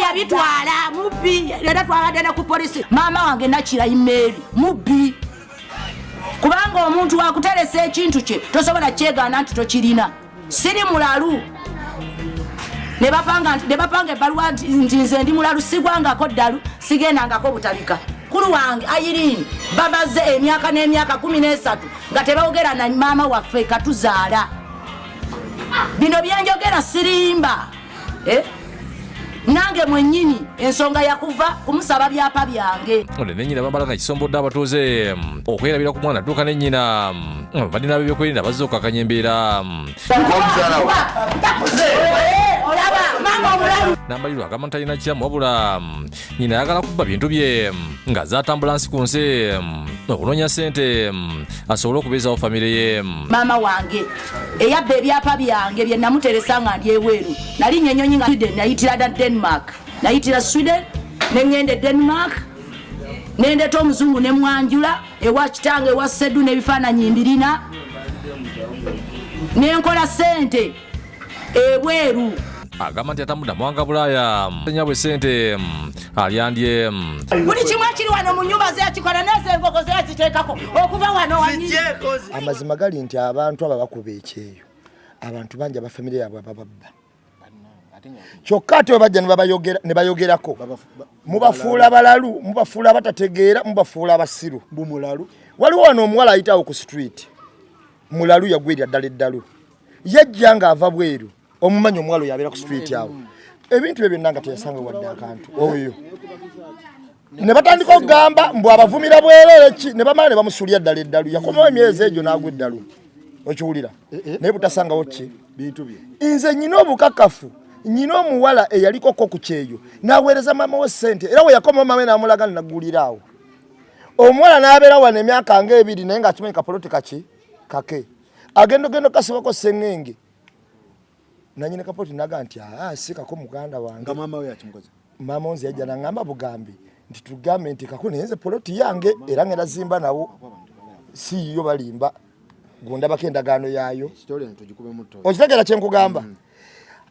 yabitwala mubbi era twabadde ku polisi maama wange nakira email mubbi kubanga omuntu wakuteresa ekintu kye tosobola kyegaana nti tokirina siri mulalu ne bapanga ebbaluwa nti nze ndi mulalu sigwangako ddalu sigendangako butabika kulu wange Irene babaze emyaka n'emyaka 13 nga tebawogera na maama waffe katuzaala bino byenjogera sirimba nange mwennyini ensonga yakuva kumusaba byapa byange ne nnyina bambala nga kisombodde abatuuze okwerabira ku mwana tuuka ne nnyina balina bebyokwerinda bazze okukakanya embeera nambalirwa agamba ntalina kyamu wabula nyina ayagala kubba bintu bye nga zaata ambulansi ku nsi okunoonya ssente asobole okubeezawo famire ye maama wange eyabba ebyapa byange bye namuteresa nga ndi eweeru nalinnya ennyonyi nga Sweden nayitira dda Denmark nayitira Sweden ne ngende Denmark nendeta omuzungu ne mwanjula ewa kitange ewa Ssedu n'ebifaananyi mbirina nenkola ssente ebweru agamba nti atamuddamu wanga bulaaya nyabwe ssente alyandye buli kimu ekiri wano mu nnyumba zeyakikola nezo enkoko zeyaziteekako okuva wano wanyini amazima gali nti abantu aba bakuba ekyeyo abantu bangi abafamire yaabwe abababba kyokka ate bajja ne bayogerako mubafuula balalu mubafuula abatategeera mubafuula abasiru waliwo wano omuwala ayitawo ku street mulalu yagwerya ddala eddalu yajja ng'ava bweru omumanyi omuwala yabeera ku street awo ebintu bye byonna nga teyasanga wadde akantu oyo ne batandika okugamba mbw abavumira bwerere ki ne bamala ne bamusuulya ddala eddalu yakomawo emyezi egyo n'agwa eddalu okiwulira naye butasangawo ki nze nyina obukakafu nyina omuwala eyalikoko ku kyeyo n'aweereza maama we ssente era we yakomawo maama we n'amulaga nnaggulira awo omuwala n'abeera wano emyaka nga 2 naye ng'akimanyi kapoloti kake agenda kasibako sengenge nanyine kapoti naga nti sikako muganda wange maama onze yajja nangamba bugambi nti tugambe nti kako nenze poloti yange era ngenda zimba nawo si yo balimba gonda bakendagaano yayo okitegera kyenkugamba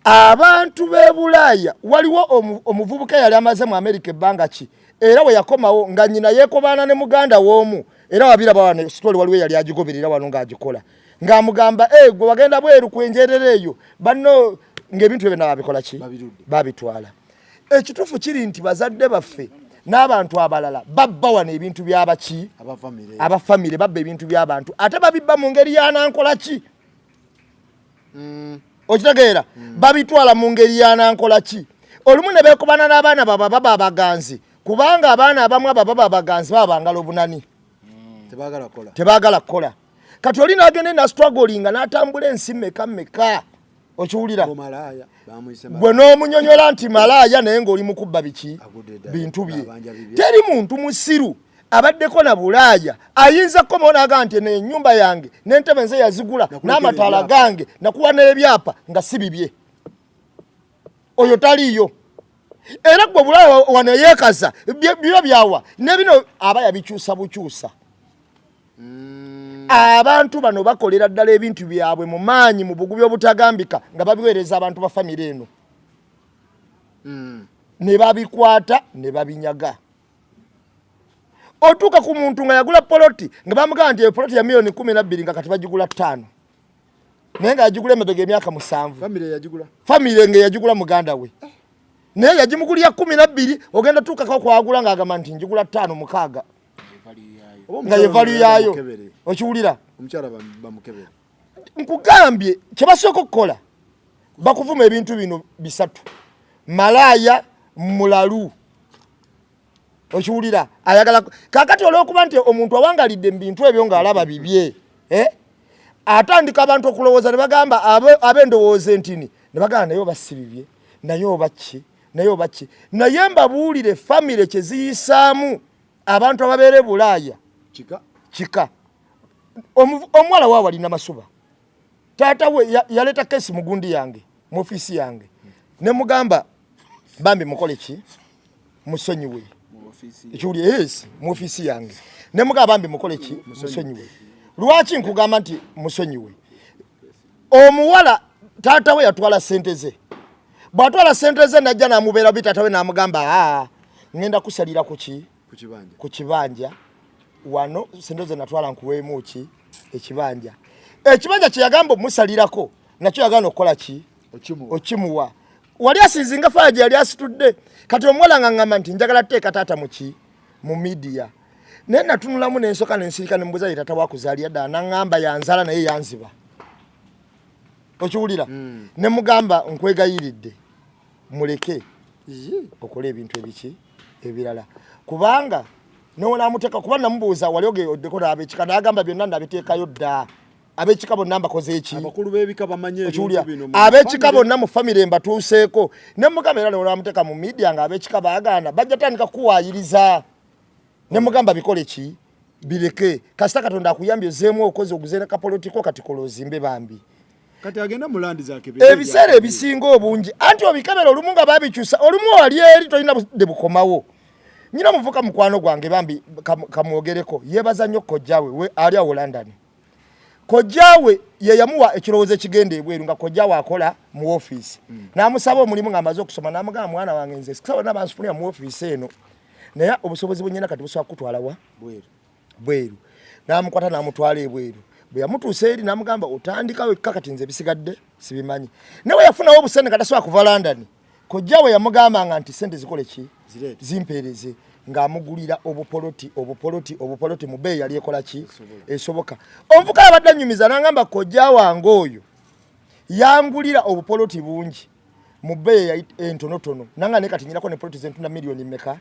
abantu b'e Bulaaya waliwo omuvubuka yali amaze mu America ebbanga ki era we yakomawo nga nyina yeekobaana ne muganda w'omu era wabiraba wano story waliwo yali agigoberera wano ng'agikola ng'amugamba gwe wagenda bweru kwenjerera eyo banno ng'ebintu ebyo nababikola ki babitwala ekituufu kiri nti bazadde baffe n'abantu abalala babba wano ebintu byabaki abafamire babba ebintu by'abantu ate babibba mu ngeri yanankola ki okitegeera babitwala mu ngeri yanankola ki olumu ne beekubana n'abaana baba abaganzi kubanga abaana abamu ababa abaganzi babangala obunani tebaagala kukola kati oli n'agenda na struggling n'atambula ensi meka okiwulira bwe n'omunyonyola nti malaaya naye ng'oli mu kubba biki bintu bye teri muntu musiru abaddeko na Bulaaya ayinza kukomawo n'agamba nti n'ennyumba yange n'entebe nze yazigula n'amataala gange nakuwa n'ebyapa nga si bibye oyo taliyo era gwe Bulaaya wano yeekaza byo byawa ne bino aba yabikyusa bukyusa abantu bano bakolera ddala ebintu byabwe mu maanyi mu bugubi obutagambika nga babiweereza abantu ba famire eno ne babikwata ne babinyaga otuuka ku muntu nga yagula poloti nga bamugamba nti poloti ya milioni 12 nga kati bagigula 5 naye nga yagigula emabega emyaka 7 famire nga yagigula muganda we naye yagimugulira 12 ogenda tuukako kwagula ng'agamba nti njigula 5 nga yevalu yayo okiwulira omukyala bamukebera nkugambye kyebasooka okukola bakuvuma ebintu bino bisatu malaaya mulalu okiwulira ayagala kakati olw'okuba nti omuntu awangalidde mu bintu ebyo ng'alaba bibye atandika abantu okulowooza ne bagamba ab'endowooza entini ne bagamba naye oba si bibye naye oba ki naye mbabuulire famire kye ziyisaamu abantu ababeera e Bulaaya kika omuwala waawe alina masuba taata we yaleeta kesi mu gundi yange mu ofiisi yange ne mugamba bambi mukole ki musonyiwe ekiwuli mu ofiisi yange ne mugamba bambi mukole ki musonyiwe lwaki nkugamba nti musonyiwe omuwala taata we yatwala ssente ze bwatwala sente ze najja namubeera bitatawe namugamba ngenda kusalira ku kibanja wano sente ze natwala nkuweemu ki ekibanja kye yagamba omusalirako nakyo yagana okukola ki okimuwa wali asinzinga faaje yali asitudde kati omuwala ng'angamba nti njagala teeka taata mu media naye natunulamu nensoka nensirika nembuuza ye tata wakuzaalira ddala naŋŋamba yanzala naye yanziba okiwulira ne mugamba nkwegayiridde muleke okola ebintu ebirala kubanga nonamuteeka kuba namubuuza wali ogeddeko n'abekika nagamba byonna ndabiteekayo dda abekika bonna mbakoze eki abakulu b'ebika bamanye ebintu bino abekika bonna mu famire mbatuuseeko ne mugamba era nonamuteeka mu media nga abekika baagaana bajja tandika kuwaayiriza ne mugamba bikole ki bireke kasita Katonda akuyambye zeemu okoze oguze ne kapolitiko kati kola ozimbe bambi kati agenda mulandi zake ebiseera ebisinga obungi anti obikebera olumu nga babikyusa olumu wali eri tolina de bukomawo nyina muvuka mukwano gwange bambi kamwogereko yebaza nnyo kojjawe we ali awo London kojjawe ye yamuwa ekirowoozo ekigenda ebweru nga kojjawe akola mu office n'amusaba omulimu ng'amaze okusoma n'amugamba mwana wange nze sikisaba n'abansifunira mu office eno naye obusobozi bwennyina kati busobola kutwala wa bweru n'amukwata n'amutwala ebweru bwe yamutuusa eri n'amugamba otandikawo ekkakati nze bisigadde sibimanyi nawe yafunawo obusente katasobola kuva London kojjawe yamugambanga nti sente zikole ki zimpeereze ng'amugulira obupoloti mu bbeeyi yali ekola ki esoboka omuvuka abadde annyumiza n'agamba kojja wange oyo yangulira obupoloti bungi mu bbeeyi entonotono nanga ne kati nyinako ne poloti zentuna miliyoni mmeka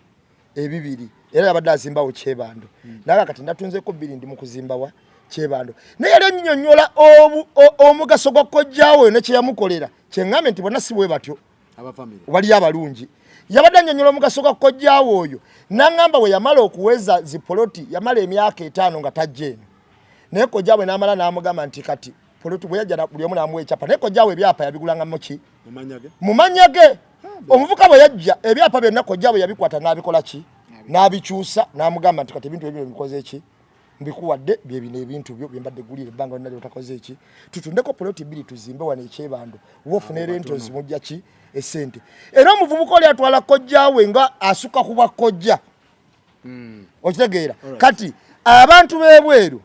2 era yabadde azimbawo Kyebando naga kati ndatunzeko 2 ndi mu kuzimbawa Kyebando naye yali annyonnyola omugaso gwa kojjawe ne kye yamukolera kyeŋŋambe nti bonna si bwe batyo wali abalungi yabadde annyonnyola omugaso gwa kojjawe oyo n'aŋŋamba we yamala okuweza zipoloti yamala emyaka 5 nga tajja eno naye kojjawe n'amala n'amugamba nti kati poloti bwe yajja buli omu n'amuwa ekyapa naye kojjawe ebyapa yabigulangamu ki mu mannyage omuvuka bwe yajja ebyapa byonna kojjawe yabikwata n'abikola ki n'abikyusa n'amugamba nti kati ebintu ebyo bikoze ki mbikuwadde bye bino ebintu byo bye mbadde gulira ebbanga lyonna lyotakoze eki tutundeko poloti 2 tuzimbe wano Ekyebando wofuna rento zimujja ki esente era omuvubuka oli atwala kojjawe nga asuka kuba kojja okitegeera kati abantu b'ebweru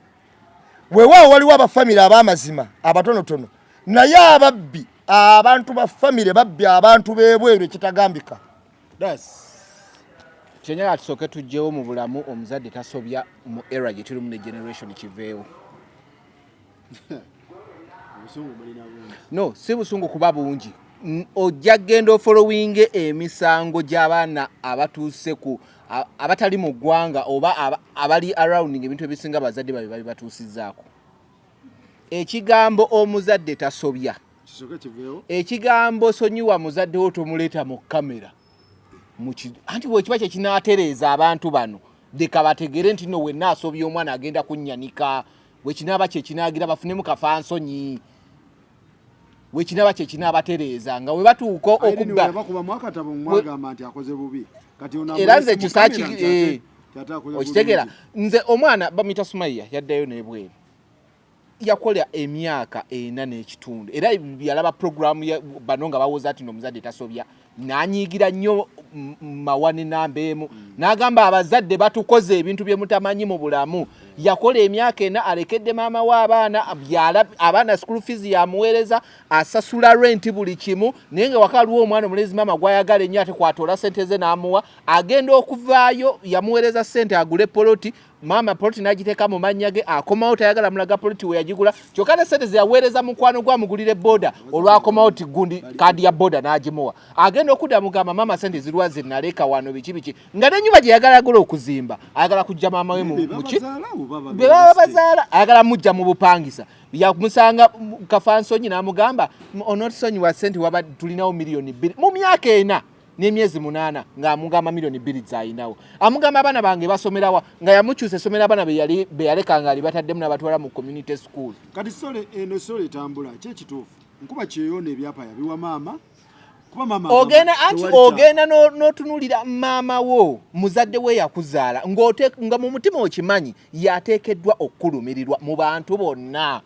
weewaawo waliwo abafamire ab'amazima abatonotono naye ababbi abantu ba famire babbi abantu b'ebweru ekitagambika Kyenyaga tusooke tujjewo mu bulamu omuzadde tasobya mu era gye tuli mu ne generation kiveewo. No, si busungu kuba bungi. Ojja genda following emisango gy'abaana abatuuse ku abatali mu ggwanga oba abali around ebintu ebisinga abazadde babi batuusizzaako. Ekigambo omuzadde tasobya. Ekigambo sonyiwa muzadde wo tomuleeta mu kamera. Anti bwe kiba kye kinaatereeza abantu bano deka bategere nti no wenna asobya omwana agenda kunnyanika bwe kinaaba kye kinaagira bafunemu kafansonyi bwe kinaaba kye kinaabatereeza nga we batuuka okubba era nze kisaaki okitegera nze omwana bamuyita Sumaiya yaddayo n'ebweru yakola emyaka 4 n'ekitundu era yalaba programu bano nga bawoza ati n'omuzadde tasobya nanyigira nnyo mawane nambeemu n'agamba abazadde batukoze ebintu bye mutamanyi mu bulamu yakola emyaka 4 alekedde maama w'abaana abaana school fees yamuweereza asasula rent buli kimu naye nga wakaliwo omwana omulezi maama gwayagala ennyo ate kwatoola sente ze n'amuwa agenda okuvaayo yamuweereza sente agule poloti mama poloti n'agiteeka mu mannya ge akomawo tayagala mulaga poloti we yagigula kyokka ne sente ze yaweereza mukwano gwamugulire boda olwakomawo ti gundi kaadi ya boda n'agimuwa agenda okudda mugamba mama sente zirwaze naleka wano biki nga n'ennyumba gye yagala agula okuzimba ayagala kujja maama we muki be baba bazaala ayagala mujja mu bupangisa yamusanga kafansonyi n'amugamba onotisonyiwa sente waba tulinawo miliyoni 2 mu myaka 4 n'emyezi 8 ng'amugamba miliyoni 2 zayinawo amugamba abaana bange basomerawa nga yamukyusa esomera abaana be yaleka nga ali bataddemu n'abatwala mu community school kati sole eno sole tambula kyekituufu nkuba kyeyoona ebyapa yabiwa maama kuba maama ogenda n'otunulira maama wo muzadde we yakuzaala nga mu mutima okimanyi yateekeddwa okukulumirirwa mu bantu bonna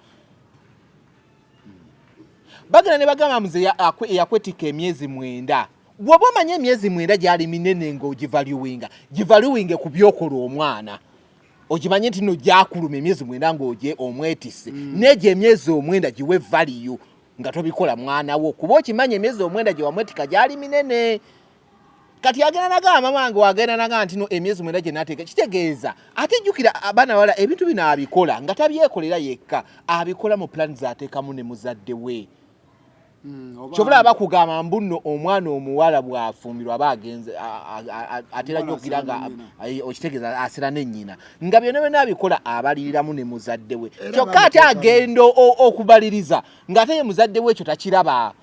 bagenda ne bagamba muze yakwetika emyezi 9 bwoba omanye emyezi 9 gyali minene ng'ogivaluwinga givaluwinge ku byokola omwana ogimanye nti no gyakuluma emyezi 9 ng'ogye omwetise n'egyo emyezi 9 giwe value nga tobikola mwana wo kuba okimanye emyezi 9 gye wamwetika gyali minene kati agenda nagamba mama wange wagenda nagamba nti no emyezi 9 gye nateeka kitegeeza ate jjukira abaana wala ebintu bino abikola nga tabyekolera yekka abikola mu plan zaateekamu ne muzadde we kyobula abakugamba mbuno omwana omuwala bwafumbirwa abagenze atera nnyo okugira nga okitegeeza asera n'ennyina nga byonna byonna abikola abaliriramu ne muzadde we kyokka ate agenda okubaliriza ng'ate ye muzadde we ekyo takiraba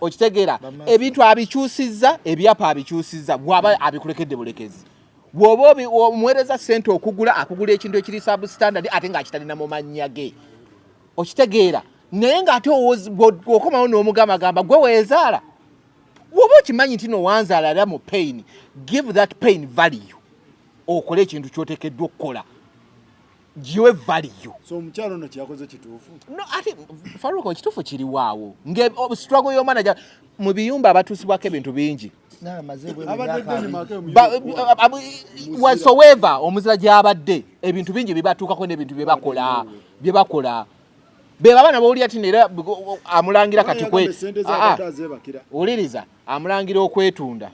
okitegeera ebintu abikyusizza ebyapa abikyusizza bw'aba abikulekedde bulekezi bw'oba omuweereza ssente akugula ekintu ekiri substandard ate ng'akitalina mu mannya ge okitegeera naye ng'ate okomawo n'omugamagamba gwe weezaala bw'oba okimanyi nti no wanzaala era mu pain give that pain value okole ekintu ky'oteekeddwa okukola giwe value so omukyalo no kyakoze kituufu no ate faruko kituufu kiri waawo struggle y'omwana mu biyumba abatuusibwako ebintu bingi whatsoever omuzira gy'abadde ebintu bingi bibatuukako n'ebintu bye bakola beba bana bawulira ati era amulangira kati uliriza amulangira okwetunda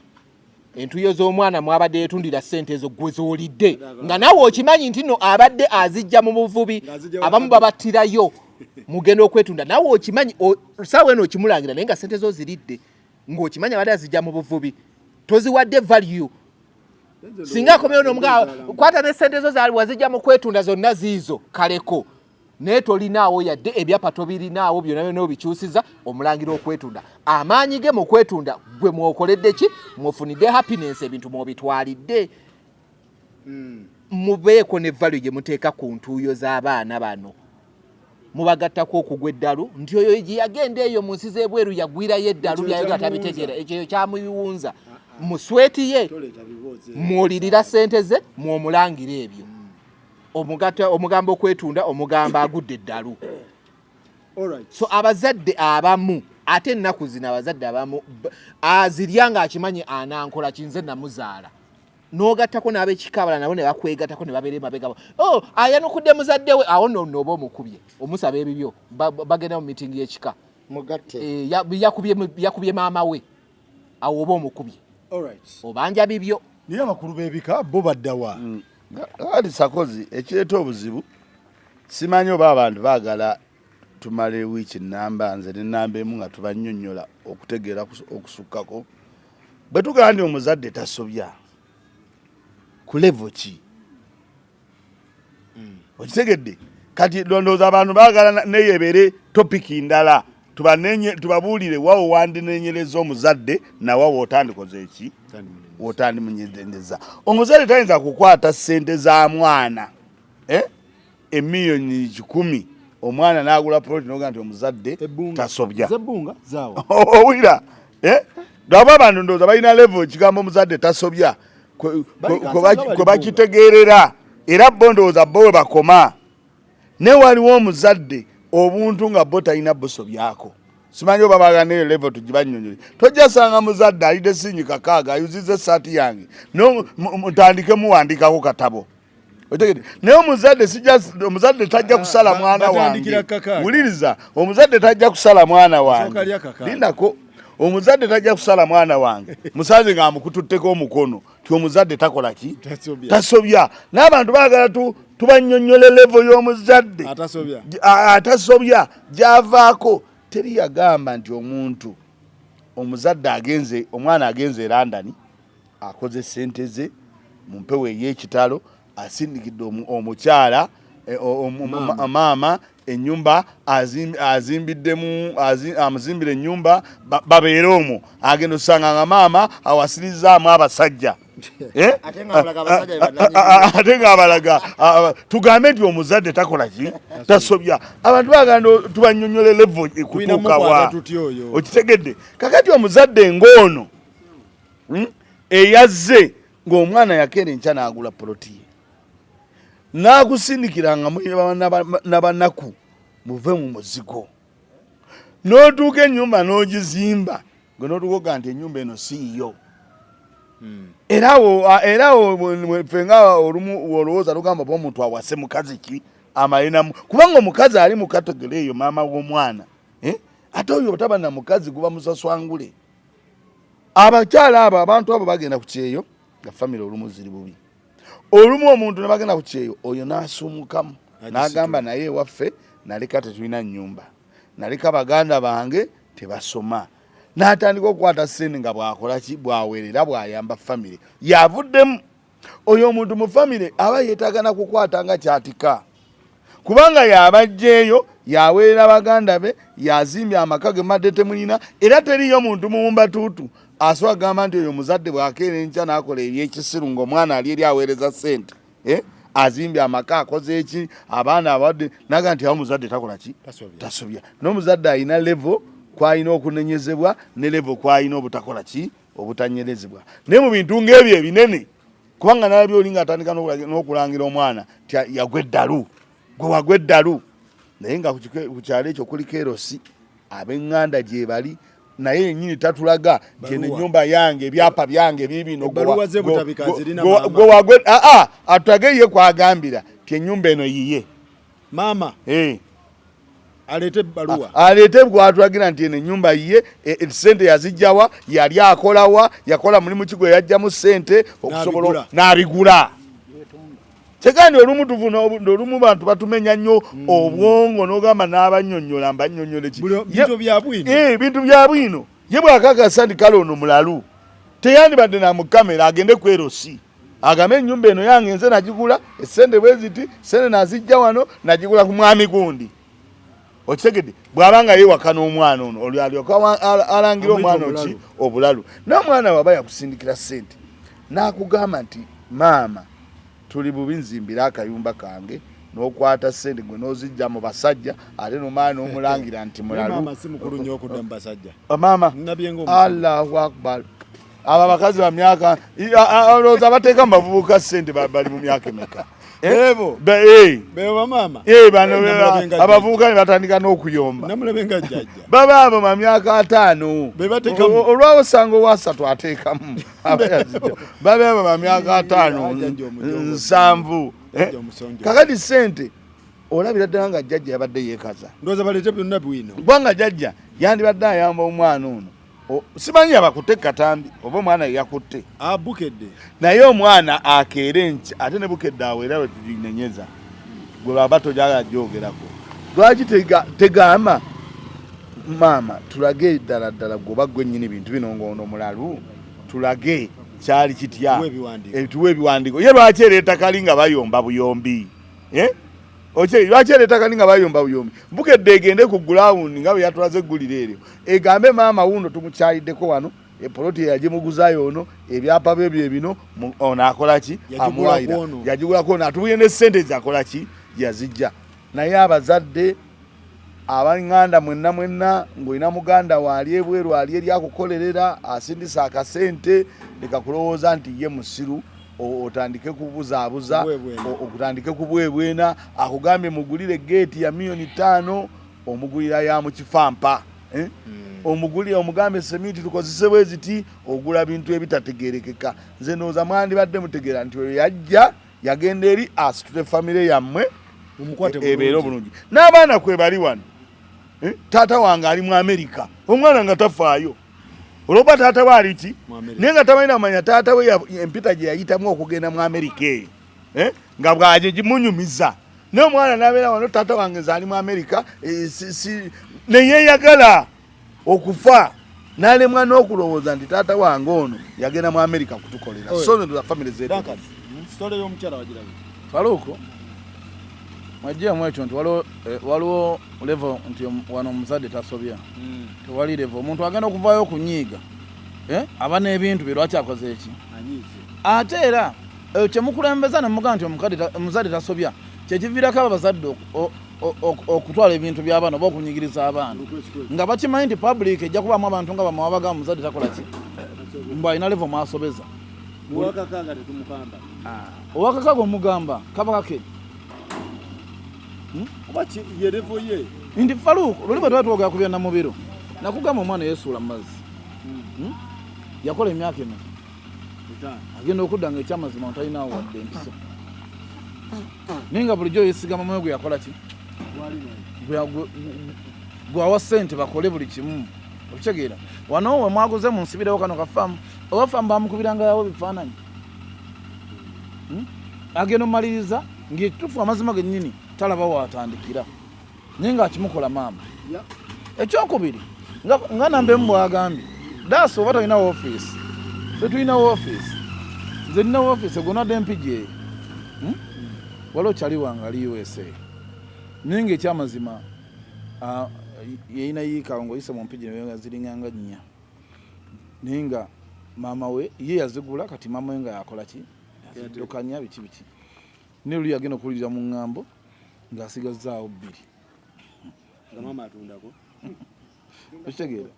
entuyo z'omwana mwabadde yetundira ssente ezo gwe zoolidde nga nawe okimanyi nti no abadde azijja mu buvubi abamu babattirayo mugenda okwetunda nawe okimanyi saawa eno okimulangira naye nga ssente zo ziridde ng'okimanyi abadde azijja mu buvubi toziwadde value singa akomyewo n'omugaa kwata ne ssente zo zaali wazijja mu kwetunda zonna ziizo kaleko naye tolinaawo yadde ebyapa tobirinaawo byonna byonna obikyusiza omulangira okwetunda amaanyi ge mu kwetunda gwe mwokoledde ki mwofunidde happiness ebintu mwobitwalidde mubeeko ne value gye muteeka ku ntuuyo z'abaana bano mubagattako okugwa eddalu nti oyo gye yagenda eyo mu nsi z'ebweru yagwirayo eddalu byayogera tabitegeera ekyo kyamubiwunza mu sweti ye mwolirira ssente ze mwomulangira ebyo omugamba okwetunda omugamba agudde eddalu so abazadde abamu ate ennaku zino abazadde abamu azirya ng'akimanyi anankola kinze namuzaala n'ogattako n'ab'ekikabala nabo ne bakwegattako ne babeera emabega ayanukudde muzadde we awo nno oba omukubye omusaba ebibyo bagenda mu mitingi y'ekika yakubye maama we awo oba omukubye obanja bibyo naye abakulu b'ebika bo baddawa ali sakozi ekireeta obuzibu simanyi oba abantu baagala tumale wiiki namba nze nenamba emu nga tubannyonnyola okutegeera okusukkako bwe tugamba nti omuzadde tasobya ku levo ki okitegedde kati londooza abantu baagala neyebeere topiki ndala tubabuulire wawo wandinenyereza omuzadde nawe wootandikoze eki wotandimunyendeza omuzadde tayinza kukwata ssente za mwana emiliyoni 10 omwana n'agula proti noga nti omuzadde tasobya owulira lwaba abantu ndowooza balina level ekigambo omuzadde tasobya kwe bakitegeerera era bo ndowooza bo we bakoma ne waliwo omuzadde obuntu nga bo talina busobyako simanyi oba bagana eyo level tugibanyonyole tojja sanga muzadde alidde sinyi kakaaga ayuzizza essaati yange mutandike muwandikako katabo naye omuzadde tajja kusala mwana wange wuliriza omuzadde tajja kusala mwana wange lindako omuzadde tajja kusala mwana wange musaze nga amukututteko omukono ti omuzadde takola ki tasobya n'abantu baagala tubanyonyole level y'omuzadde atasobya gyavaako teri yagamba nti omuzadde omwana agenze e London akoze ssente ze mu mpewo ey'ekitalo asindikidde omukyala maama ennyumba amuzimbira ennyumba babeere omwo agenda osanga nga maama awasirizaamu abasajja ate ng'abalaga tugambe nti omuzadde takola ki tasobya abantu baganda tubanyonyole levo ekutuukawa okitegedde kakati omuzadde ng'ono eyazze ng'omwana yakeera enkya n'agula polotiye n'akusindikiranga n'abanaku muve mu muzigo n'otuuka ennyumba n'ogizimba gwe n'otukoga nti ennyumba eno siiyo era ffe nga olumu olowooza tugamba ba omuntu awase mukazi ki amalinamu kubanga omukazi ali mu kategere eyo maama w'omwana ate oyo otaba na mukazi guba musaswangule abakyala abo abantu abo bagenda ku kyeyo nga famire olumu ziri bubi olumu omuntu ne bagenda ku kyeyo oyo n'asumukamu n'agamba naye ewaffe naleka tetulina nnyumba naleka baganda bange tebasoma n'atandika okukwata ssente nga bwakola ki bwaweerera bwayamba famire yavuddemu oyo omuntu mu famire aba yeetagana kukwata nga kyatika kubanga yabajjeeyo yaweerera baganda be yazimbye amaka ge madde temulina era teriyo muntu muwumbatuutu asobola kugamba nti oyo muzadde bwakeera enkya n'akola ebyekisiru ng'omwana ali eri aweereza ssente azimbye amaka akoze eki abaana abawadde naga nti awo muzadde takola ki tasobya n'omuzadde alina levo kwalina okunenyezebwa ne levo kwalina obutakola ki obutanyerezebwa naye mu bintu ng'ebyo ebinene kubanga nalabye oli ng'atandika n'okulangira omwana ti yagwa eddalu gwe wagwa eddalu naye nga ku kyalo ekyo kuliko erosi ab'eŋŋanda gye bali naye yennyini tatulaga gyeno ennyumba yange ebyapa byange biibino gwe wagwe atulage ye kwagambira ti ennyumba eno yiye maama aleete ebbaluwa aleete gwatulagira nti eno ennyumba yiye sente yazijjawa yali akolawa yakola mulimu ki gwe yajjamu sente okusobola n'abigula kyegandi olumu tuvuna olumu bantu batumenya nnyo obwongo n'ogamba n'abannyonnyola mbannyonnyole ki bintu bya bwino ye bwakakasa nti kale ono mulalu teyandibadde namukamera agende ku erosi agambe ennyumba eno yange nze nagigula essente bwe ziti sente nazijja wano nagigula ku mwami gundi okitegedde bw'abanga yewaka n'omwana ono olwalyoka alangira omwana oki obulalu n'omwana waba yakusindikira ssente n'akugamba nti maama tuli bubi nzimbira akayumba kange n'okwata ssente gwe n'ozijja mu basajja ate n'omwana n'omulangira nti mulalu maama allahu akbar abo abakazi ba myaka olowooza bateeka mu bavubuka ssente bali mu myaka emeka abavubuka ne batandika n'okuyomba baba abo ma myaka 5 olwawo sanga owasatu ateekamu baba abo ma myaka 5 7 kakati ssente olabira ddala nga jjajja yabadde yeekaza kubanga jjajja yandibadde ayamba omwana ono simanyi yabakutte katambi oba omwana yakutte abukedde naye omwana akeere nki ate ne bukedde aweera we tuginenyeza gwe baba tojagala gyogerako lwaki tegamba maama tulage ddala ddala gwoba gwe nnyini bintu bino ng'ono mulalu tulage kyali kitya tuwe ebiwandiiko ye lwaki ereeta kali nga bayomba buyombi lwaki ereeta kali nga bayomba buyombi bukedde egende ku gulawundi nga bwe yatulaze egguliro eryo egambe maama wuno tumukyayiddeko wano epoloti yagimuguzayo ono ebyapa byebyo ebino ono akola ki amuwayira yagigulako ono atubuye ne ssente zakola ki yazijja naye abazadde abaŋŋanda mwenna ng'olina muganda waali ebweru ali eri akukolerera asindisa akasente leka kulowooza nti ye musiru otandike kubuzaabuza okutandike kubwebwena akugambye mugulire geeti ya $5,000,000 omugulira ya mu kifampa omugulira omugambe semiti tukozese bwe ziti ogula bintu ebitategerekeka nze nooza mwandibadde mutegeera nti oyo yajja yagenda eri asitule famire yammwe ebeera obulungi n'abaana kwe bali wano taata wange ali mu Amerika omwana nga tafaayo olwokuba taata we ali ki naye nga tamanyi namanya taata we empita gye yayitamu okugenda mu Amerika eyo nga bwaje gimunyumiza naye omwana n'abeera wano taata wange nze ali mu Amerika neyeeyagala okufa n'alemwa n'okulowooza nti taata wange ono yagenda mu Amerika kutukolera so za famire zetu Faluko mwajja mwekyo nti waliwo level nti wano omuzadde tasobya tewali level omuntu agenda okuvaayo okunyiiga aba n'ebintu bye lwaki akoze eki ate era kyemukulembeza ne mugaa nti omuzadde tasobya kyekiviirako abazadde okutwala ebintu by'abaana oba okunyigiriza abaana nga bakimanyi nti public ejja kubaamu abantu nga bamawabaga omuzadde takola ki mbu alina level mwasobeza owakakaga omugamba kaba kake kuba ye level ye ndi Faluku luli batatu okakubya na mubiro nakugamba omwana yesuula mazzi yakola emyaka eno agenda okuddanga ekyamazima ntalinawo wadde empisa ninga bulijjo yesigama moyo gwe yakola ki gwawa ssente bakole buli kimu okitegeera wano we mwaguze munsibirewo kano kafaamu oba faamu bamukubirangawo bifaananyi agenda omaliriza ng'ekituufu amazima gennyini talaba waatandikira naye ng'akimukola maama ekyokubiri nga nambemu bwagambye daasi oba talina woofiisi fe tulina woofiisi nze nina woofiisi gonadde empigi eyo waliwo kyali wangali USA naye ng'ekyamazima yeyina yiikawo ng'oyise mu mpigi naye ziringanga nnya naye nga maama we ye yazigula kati maama we nga yakola ki yaziddukanya biki ne luli yagenda okuwuliriza mu ŋŋambo ng'asigazzaawo 2 okitegeera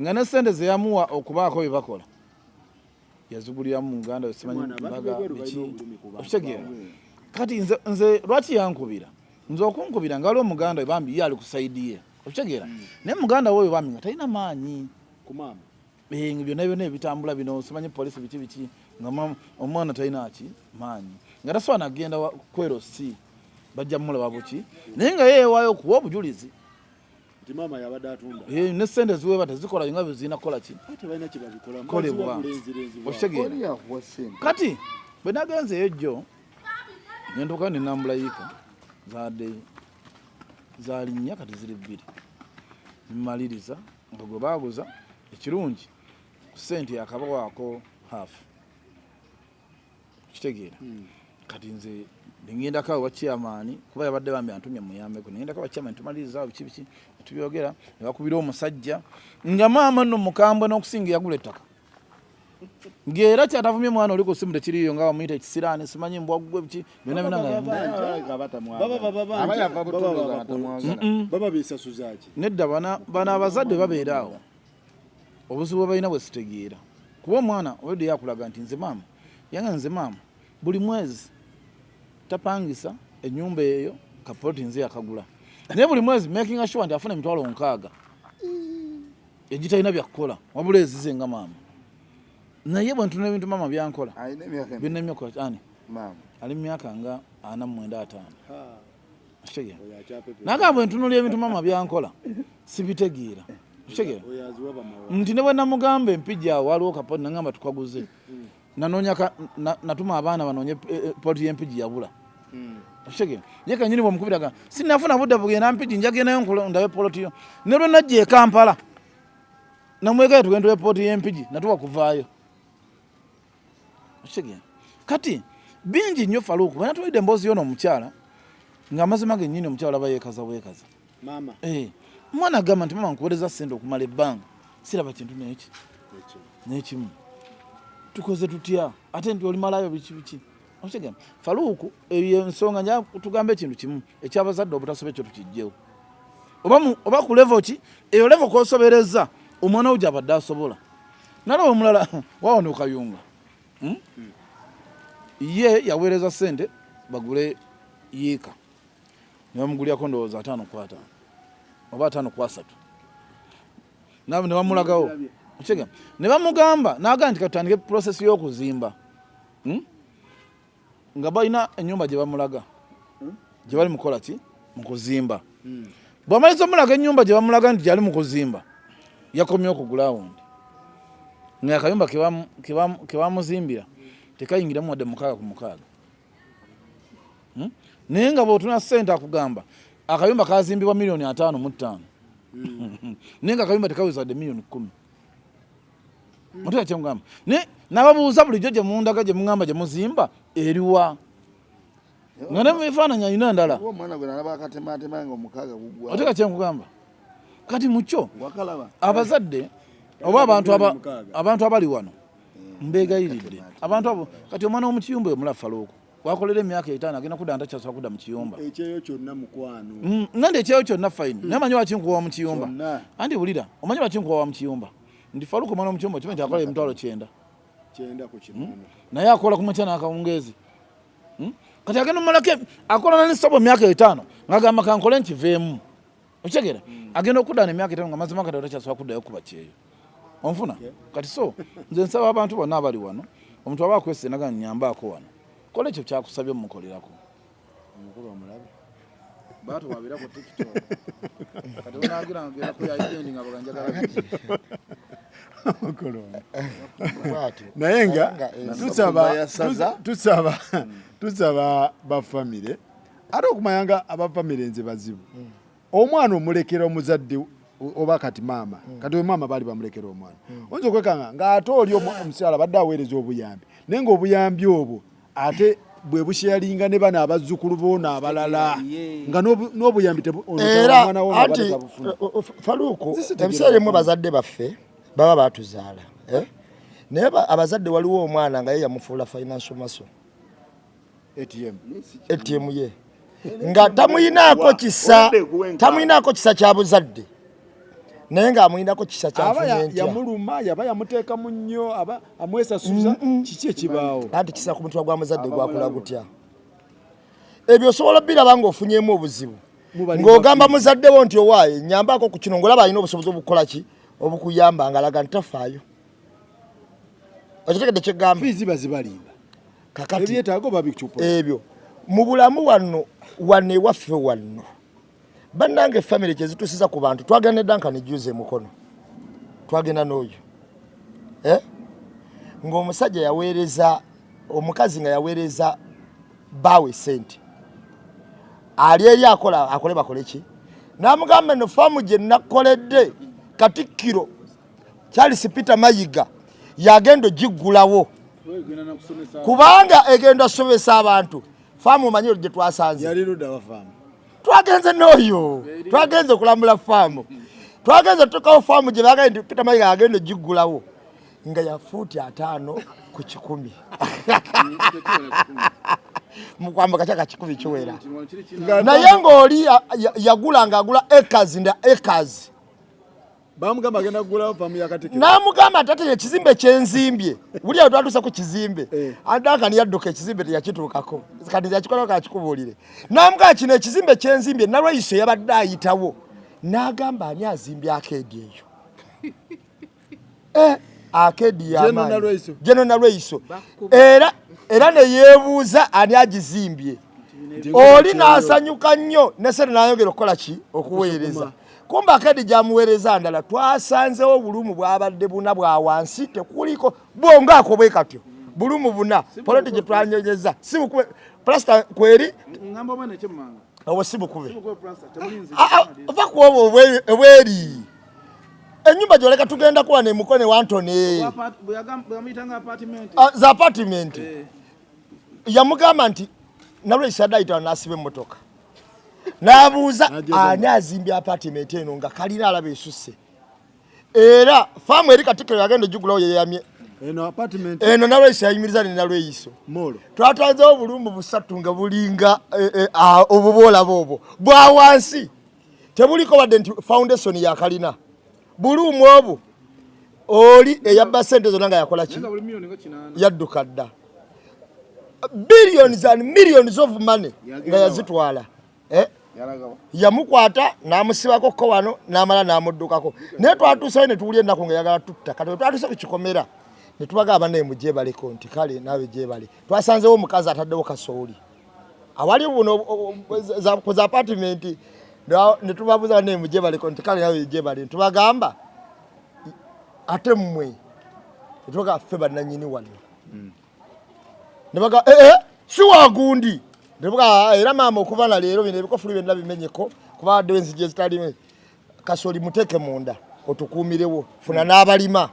nga ne ssente ze yamuwa okubaako bye bakola yazigulira mu Uganda simanyi mbaga biki okitegeera kati nze lwaki yankubira nze okunkubira nga waliwo Muganda bambi ye ali ku saidi ye okitegeera naye Muganda woyo bambi nga talina maanyi ku maama byonna ebitambula bino simanyi polisi biki nga omwana talina ki maanyi nga tasobola nagenda kwero si bajja mulaba buki naye nga yeewaayo okuwa obujulizi nti maama yabadde atunda ne ssente ziweeba tezikola nga bezirina kukola ki tebalina kye babikola kolebwa okitegeera kati bwe nagenzeeyo jjo nentuukayo ne nambula yiika zadde zaali nnya kati ziri 2 zimaliriza nga gwe baaguza ekirungi ku ssente yakabawaako haafu kitegeera kati nze ngendako awo wakyamaani kuba yabadde bambi antumye muyambeko nengendako wakyamaani tumaliriza biki tubyogera ne bakubira omusajja nga maama nno mukambwe n'okusinga yagula ettaka ng'era kyatavumye mwana oli ku ssimu tekiriyo nga bamuyita ekisiraani simanyi mbwaggwe biki byonna baba beesasuza ki nedda bana abazadde babeera awo obuzibu bwe balina bwe sitegeera kuba omwana obadde yakulaga nti nze maama buli mwezi tapangisa ennyumba eyo kapoloti nze yakagula naye buli mwezi making sure nti afuna emitwalo 6 egitalina byakukola wabula ezize nga maama naye bwe ntuna ebintu maama byankola birina emyaka ani ali mu myaka nga 49 naga bwe ntunulya ebintu maama byankola sibitegeera nti ne bwe namugamba empigi awo waliwo kapoloti nagamba tukaguze natuma abaana banoonye poloti y'empigi yabula okitegeera naye kanyini bwomukubiraga sinafuna budde bugenda mpigi njagendayo ndabe poloti yo ne lwe najja e Kampala namwegayo tugenda poloti y'empigi natuwa kuvaayo okitegeera kati bingi nnyo Faluku bwe natuwulidde emboozi yono omukyala ng'amazima gennyini omukyala aba yeekaza bwekaza omwana agamba nti maama nkuweereza ssente okumala ebbanga siraba kintu n'ekimu tukoze tutya ate nti olimalayo biki okitegeera Faluku ensonga nja tugambe ekintu kimu ekyabazadde obutasoba ekyo tukijjewo oba ku level ki eyo level kosobereza omwana wo gyabadde asobola nalaba omulala wawono Kayunga ye yaweereza ssente bagule yiika ne bamugulyako ndowooza 5/5 oba 5/3 nabe ne bamulagawo okitegeera ne bamugamba n'agamba nti katutandike process y'okuzimba nga balina ennyumba gye bamulaga gye bali mukola ki mu kuzimba bw'amaliza omulaga ennyumba gye bamulaga nti gyali mu kuzimba yakomye okugula wundi nga akayumba ke bamuzimbira tekayingiramu wadde 6/6 naye nga bw'otuna ssente akugamba akayumba kazimbibwa $5,500,000 naye nga akayumba tekaweza wadde $10,000,000 Mutya kyamugamba n'ababuuza bulijjo gye mundaga gye mugamba gye muzimba eriwa nga ne mubifaananyi alina ndala oteka kyenkugamba kati mukyo abazadde oba abantu abali wano mbegayiridde abantu abo kati omwana w'omukiyumba omula Faluku wakolera emyaka 5 agenda kudda ntakyasobola kudda mu kiyumba ekyeyo kyonna mukwano nandi ekyeyo kyonna fayini naye manyi wakinkuwa mu kiyumba andi bulira omanyi wakinkuwa mu kiyumba ndi Faluku omwana w'omukiyumba kimanyi akola emitwalo 9 ku kinono naye akola ku makya n'akawungeezi kati agenda malake akola n'essabo emyaka 5 ngagamba kankole nkiveemu okitegeera agenda okuddaana emyaka 5 nga mazima kati otakyasobola kuddayo kuba kyeyo onfuna kati so nze nsaba abantu bonna abali wano omuntu aba akwese naga nyambaako wano kola ekyo kyakusabye mumukolerako omukulu omulabe baatu wabira ku TikTok kati unagira ngera ku yaitendi nga baganjagala omukulu naye nga tusaba bafamire ate okumayanga abafamire nze bazibu omwana omulekera omuzadde oba kati maama kati maama bali bamulekera omwana oyinza okwekanga ng'ate oli omukyala badde aweereza obuyambi naye ng'obuyambi obwo ate bwe busharinga ne bana abazzukulu boona abalala nga n'obuyambi era ati Faluuku ebiseera emu bazadde baffe baba baatuzaala naye abazadde waliwo omwana nga ye yamufuula financial muscle ATM ye nga tamuyinaako kisa kya buzadde naye ng'amuyinako kisa kyafunye yamuluma yaba yamuteekamu nnyo aba amwesasuza kiki ekibaawo anti kisa ku mutwe gwa muzadde gwakula gutya ebyo osobola biraba ng'ofunyemu obuzibu ng'ogamba muzadde wo nti owaaye nyambaako ku kino ng'olaba alina obusobozi obukola ki obukuyamba ng'alaga ntafaayo okitegedde kyegamba fiizi bazibalimba kakati ebyetaago babicupa ebyo mu bulamu wano ewaffe wano bannange family kyezitusiza ku bantu twagenda Duncan Juice mukono twagenda n'oyo ng'omusajja yaweereza omukazi nga yaweereza bawe sente ali eri akole bakole ki n'amugamba eno faamu gye nakoledde Katikkiro Charles Peter Mayiga yagenda ogiggulawo kubanga egenda osomesa abantu faamu omanyi gye twasanze yali ludda wa faamu twagenze n'oyo twagenze okulambula faamu twagenze tukawo faamu gye baagaye nti Peter Mayiga agenda ogiggulawo nga ya fuuti 5 ku 100 mukwambuka kyaka 10 kiwera naye ng'oli yagula ng'agula acres bamugamba agenda kugulawo faamu ya Katikkiro n'amugamba tate ekizimbe kyenzimbye buli awo twatuuse ku kizimbe Duncan yadduka ekizimbe teyakituukako kati yakikola kakikubuulire n'amugamba kino ekizimbe kyenzimbye Nalweyiso yabadde ayitawo n'agamba ani azimbye akeedi eyo akeedi y'amaanyi General Nalweyiso era ne yeebuuza ani agizimbye oli n'asanyuka nnyo ne sente n'ayongera okukola ki okuweereza kumba akeedi gyamuweereza ndala twasanzewo obulumu bwabadde buna bwa wansi tekuliko bongaako bwe katyo bulumu buna poloti gye twanyonyeza si bukube plasta kweri ngamba bwana ekimanga obo si bukube ova ku obwo obweri ennyumba gyoleka tugenda kuwa ne Mukone wa Antony za apartment yamugamba nti Nalweyiso adayita n'asiba emmotoka n'abuuza ani azimbye apartment eno nga kalina alaba esuse era faamu eri Katikkiro yagenda ogigulawo yeyamye eno Nalweyiso yayimiriza ne Nalweyiso twatwazewo obulumu busatu nga bulinga obuboolaba obwo bwa wansi tebuliko wadde nti foundation yakalina bulumu obwo oli eyabba sente zonna nga yakola ki yadduka dda billions and millions of money nga yazitwala yamukwata n'amusibako ko wano n'amala n'amuddukako naye twatuuseyo ne tuwulya ennaku nga yagala tutta kati twatuuse ku kikomera ne tubagamba naye mujebaleko nti kale naawe jebale twasanzewo omukazi ataddewo kasooli awali buno ku za apartment ne tubabuuza naye mujebaleko nti kale naawe jebale tubagamba ate mmwe tubaga ffe bannannyini wano ne baga si wagundi Ndebuka era maama okuva na leero bino ebikofulu byonna bimenyeko kuba waddewo enzigi ezitali kasooli muteeke munda otukuumirewo funa n'abalima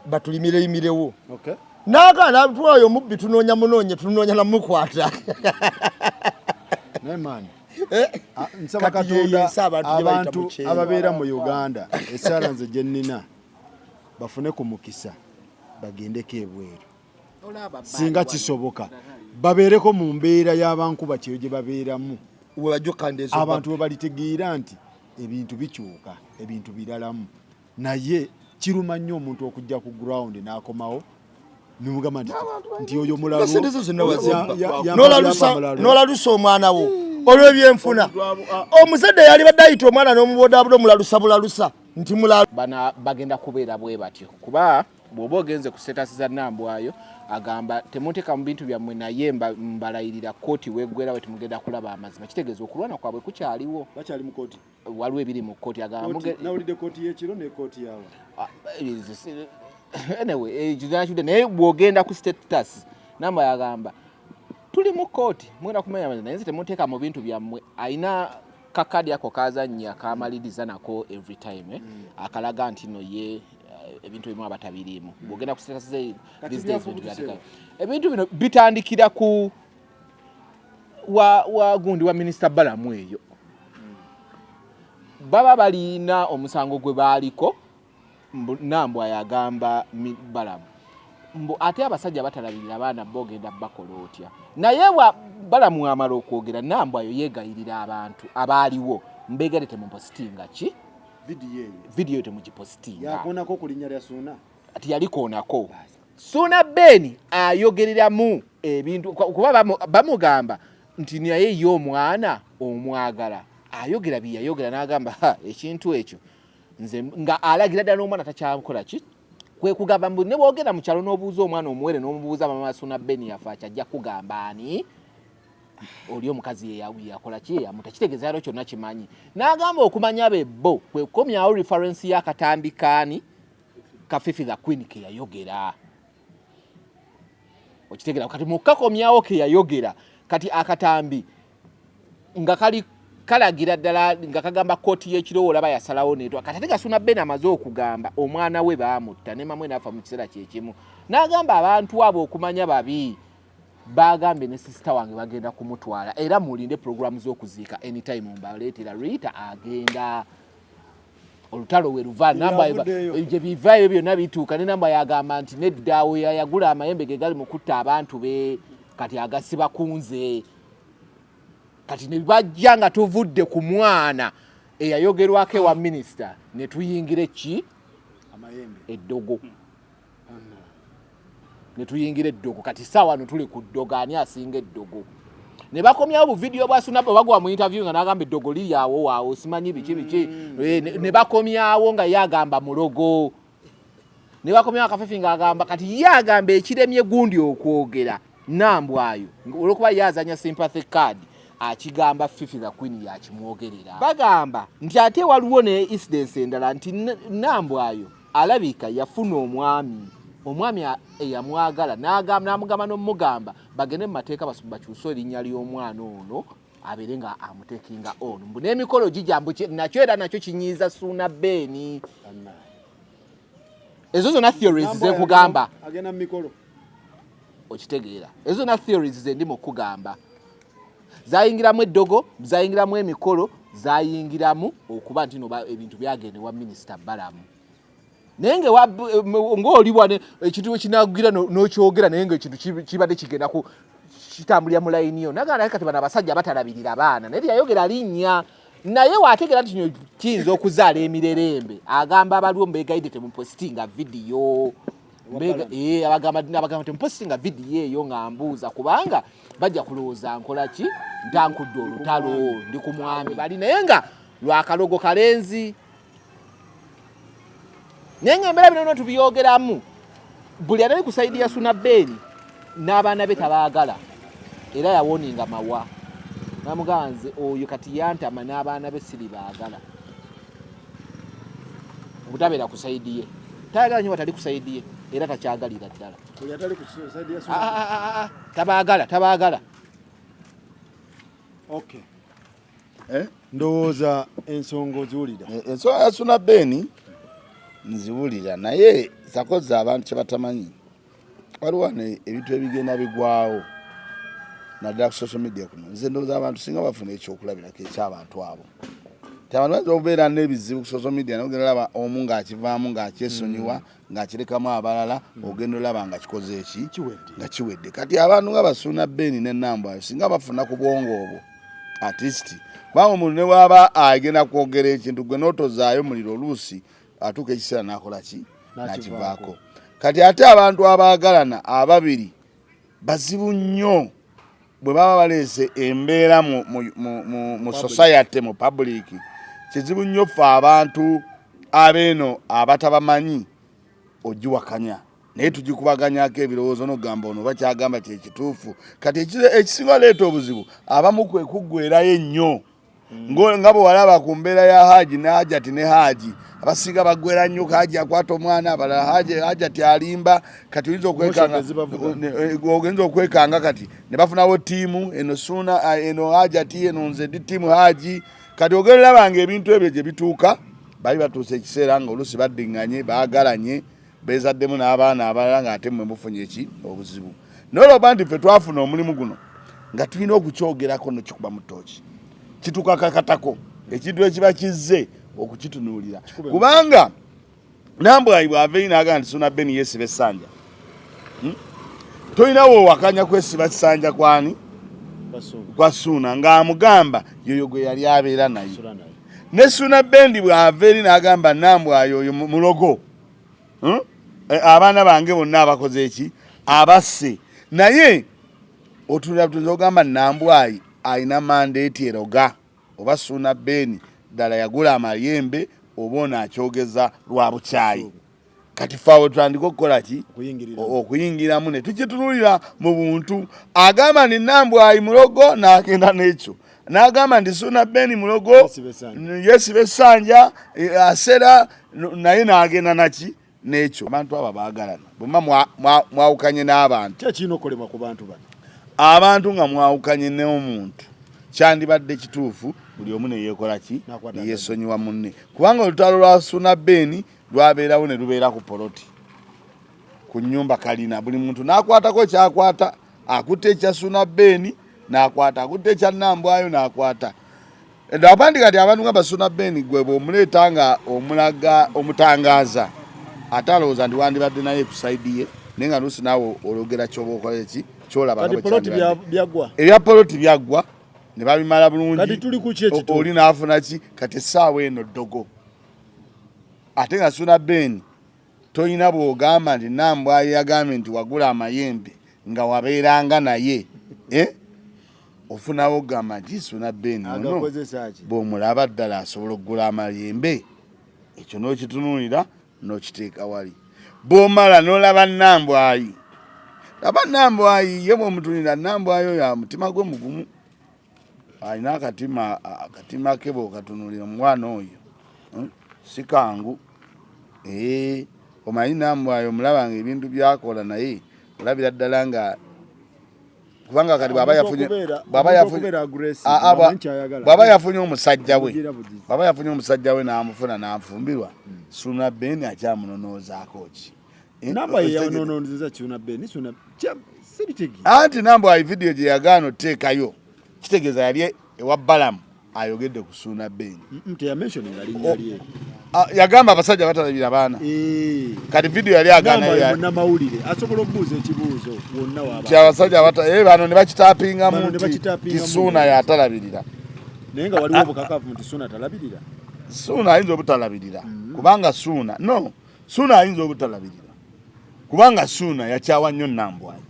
batulimireyimirewo n'agaana twayo omubbi tunoonya munoonye tunoonya namukwata nsaba Katonda abantu ababeera mu Uganda esaala nze gye nnina bafune ku mukisa bagendeko ebweru singa kisoboka babeereko mu mbeera y'abankuba kyeyo gye babeeramu abantu we balitegeera nti ebintu bikyuka ebintu biralamu naye kiruma nnyo omuntu okujja ku ground n'akomawo nimugamba nti oyo mulalu sente zo zonna wazimba n'olalusa omwana wo olw'ebyenfuna omuzadde yali badde ayita omwana n'omuboodaabooda omulalusa bulalusa nti mulalu bana bagenda kubeera bwe batyo kuba bw'oba ogenze ku status za Nambwayo agamba temuteeka mu bintu byammwe naye mbalayirira kooti weggwera we temugenda kulaba amazima kitegeeza okulwana kwabwe kukyaliwo bakyali mu kooti waliwo ebiri mu kooti agamba nawulidde kooti y'ekiro ne kooti yawa anyway naye bw'ogenda ku status Nambwayo agamba tuli mu kooti mugenda kumenya amazima naye temuteeka mu bintu byammwe ayina kakadi ako kazannya kamaliriza nako every time akalaga nti no ye ebintu bimu abatabirimu bwogenda ku status ze ebintu bino bitandikira ku gundi wa Minister Balamu eyo baba balina omusango gwe baaliko Nambwayo agamba Balamu mbu ate abasajja batalabirira abaana bogenda bakola otya naye Balamu amala okwogera Nambwayo yeegayirira abantu abaaliwo mbegerete mu postinga ki video temugipostinga yakonako ku linnya lya Suuna ati yalikonako Suuna Ben ayogereramu ebintu kuba bamugamba nti naye yo omwana omwagala ayogera biyayogera n'agamba ekintu ekyo nze nga alagira ddala omwana takyakola ki kwe kugamba mbu ne bwogenda mu kyalo n'obuuza omwana omuwere n'omubuuza mama Suuna Ben yafa kyajja kugamba ani oli omukazi yakola ki yamutakitegeeza yalo kyonna kimanyi n'agamba okumanya bebbo kwe kukomyawo reference y'akatambi kaani ka Fifi the Queen ke yayogera okitegeera kati mukakomyawo ke yayogera kati akatambi nga kalagira ddala nga kagamba kooti y'ekiro olaba yasalawo neetwa kati ate Suuna Ben amaze okugamba omwana we baamutta ne mamwe n'afa mu kiseera kyekimu n'agamba abantu abo okumanya babi bagambe ne sister wange bagenda kumutwala era mulinde program z'okuziika anytime mbaleetera Rita agenda olutalo we luva Nambwayo gye bivaayo byonna bituuka ne Nambwayo agamba nti neddaawo yayagula amayembe ge gali mu kutta abantu be kati agasiba kunze kati ne bajja nga tuvudde ku mwana eyayogerwako ewa minisita ne tuyingira ki amayembe eddogo ne tuyingira eddogo kati sawa no tuli ku ddogo ani asinga eddogo ne bakomyawo bu video bwa Suuna bagwa mu interview nga nagamba eddogo liri awo waawo simanyi biki ne bakomyawo nga yagamba mulogo ne bakomyawo akafifi nga agamba kati yagamba ekiremye gundi okwogera Nambwayo olwokuba yazanya sympathy card akigamba Fifi the Queen yakimwogerera bagamba nti ate waliwo ne incidence endala nti Nambwayo alabika yafuna omwami eyamwagala n'amugamba n'omugamba bagende mu mateeka bakyuse erinnya ly'omwana ono abeere nga amutekinga ono mbu n'emikolo gijambu nakyo era nakyo kinyiiza Suuna Ben ezo zonna theories zekugamba agenda mu mikolo okitegeera ezo zonna theories ze ndi mu kugamba zayingiramu eddogo zayingiramu emikolo zayingiramu okuba nti no ebintu byagendewa Minisita Balamu naye ng'oliwane ekintu ekinagira n'okyogera naye ng'ekintu kibadde kigenda kitambulira mu layini yo nagamba naye kati bano abasajja batalabirira abaana naye teyayogera linnya naye waategeera nti kino kiyinza okuzaala emirerembe agamba abaliwo mbeegayidde temupostinga vidiyo abagamba temupostinga vidiyo eyo nga mbuuza kubanga bajja kulowooza nkola ki ntankudde olutalo ndi ku mwami bali naye nga lwakalogo kalenzi naye ng'embeera bino tubyogeramu buli atali ku sayidi ya Suuna Ben n'abaana be tabaagala era yawoninga mawa namugamba nze oyo kati yantama n'abaana be siribaagala obutabeera ku sayidi ye tayagala nyo batali ku sayidi ye era takyagalira ddala tabaagala okay ndowooza ensonga oziwulira ensonga ya Suuna Ben nziwulira naye sakoza abantu kyebatamanyi waliwo ebintu ebigenda bigwawo naddala ku social media kuno nze ndowooza abantu singa bafuna ekyokulabirako ekyabantu abo ti abantu bayinza okubeera n'ebizibu ku social media nogenda olaba omu ng'akivaamu ng'akyesonyiwa ng'akirekamu abalala ogenda olaba nga kikoze eki nga kiwedde kati abantu nga Suuna Ben ne Nambwayo singa bafuna ku bwongo obwo artist kubanga omuntu ne bwaba agenda kwogera ekintu gwe n'otozaayo muliro oluusi atuuka ekiseera n'akola ki nakivaako kati ate abantu abaagalana ababiri bazibu nnyo bwe baba baleese embeera mu society mu public kizibu nnyo ffe abantu abeeno abatabamanyi ogiwakanya naye tugikubaganyako ebirowoozo n'ogamba ono bakyagamba kyekituufu kati ekisinga leeta obuzibu abamu kwe kuggwerayo ennyo nga bwe walaba ku mbeera ya Haji ne Hajati ne Haji abasinga baggwera nnyo Haji akwata omwana abalala Hajati alimba kati ogenza okwekanga kati ne bafunawo ttiimu eno Suna eno Hajati eno nze ndi ttiimu Haji kati ogererabanga ebintu ebyo gye bituuka bali batuuse ekiseera nga oluusi baddiŋŋanye baagalanye beezaddemu n'abaana abalala ng'ate mmwe mufunye obuzibu n'olwoba nti ffe twafuna omulimu guno nga tulina okukyogerako nokikuba mu ttooki kitukakakatako ekintu ekiba kizze okukitunuulira kubanga Nambwayi bw'ava n'agamba nti Suna Ben yeesiba essanja tolina woowakanya kwesiba kisanja kwani kwa Suna ng'amugamba yoyo gwe yali abeera naye ne Suna Ben bw'ava eri n'agamba Nambwayi oyo mulogo abaana bange bonna abakoze eki abasse naye otunula butunzi ogamba Nambwayi alina mandate eroga oba Suna Ben ddala yagula amayembe oba ono akyogeza lwa bukyayi kati faawe tutandika okukola ki okuyingiramu ne tukitunulira mu buntu agamba ndi Nambwayi mulogo n'agenda n'ekyo n'agamba ndi Suna Ben mulogo yeesiba essanja asera naye n'agenda naki n'ekyo abantu abo baagalana bwemba mwawukanye n'abantu kyekirina okukolebwa ku bantu bano abantu nga mwawukanye n'omuntu kyandibadde kituufu buli omu neyeekola ki neyeesonyiwa munne kubanga olutalo lwa Suna Ben lwabeerawo ne lubeera ku poloti ku nnyumba kalina buli muntu n'akwatako kyakwata akutte ekya Suna Ben n'akwata akutte ekya Nambwayo n'akwata ndabandi kati abantu nga Suna Ben gwe bw'omuleeta nga omulaga omutangaaza ate alowooza ndi wandibadde naye ku sayidi ye naye nga luusi naawe ologera kyoba okola eki kyolaba ebya poloti byaggwa ne babimala bulungi oli n'afuna ki kati essaawa eno ddogo ate nga Suna Ben tolina bw'ogamba nti Nambwayi yagambye nti wagula amayembe nga wabeeranga naye ofunawo ogamba nti Suna Ben ono bw'omulaba ddala asobola okugula amayembe ekyo n'okitunuulira n'okiteeka wali bw'omala n'olaba Nambwayi laba Nambwayi ye bw'omutunira Nambwayi oyo mutima gwe mugumu alina akatima ke bw'okatunuulira omwana oyo si kangu omanyi Nambwayi omulabanga ebintu byakola naye olabira ddala nga kubanga kati bw'aba yafunye omusajja we n'amufuna n'anfumbirwa Suna Ben akyamunonoozaako ki anti Nambwayi vidiyo gye yagaana oteekayo kitegeeza yali ewa Balamu ayogedde ku Suna Ben yagamba abasajja batalabira baana kati vidiyo yali agaanayoti abasajja bano ne bakitapingamu nti Suna yatalabirira naye nga waliwo obukakafu nti Suna talabirira Suna ayinza obutalabirira kubanga Suna ayinza obutalabirira kubanga Suna yakyawa nnyo Nambwayi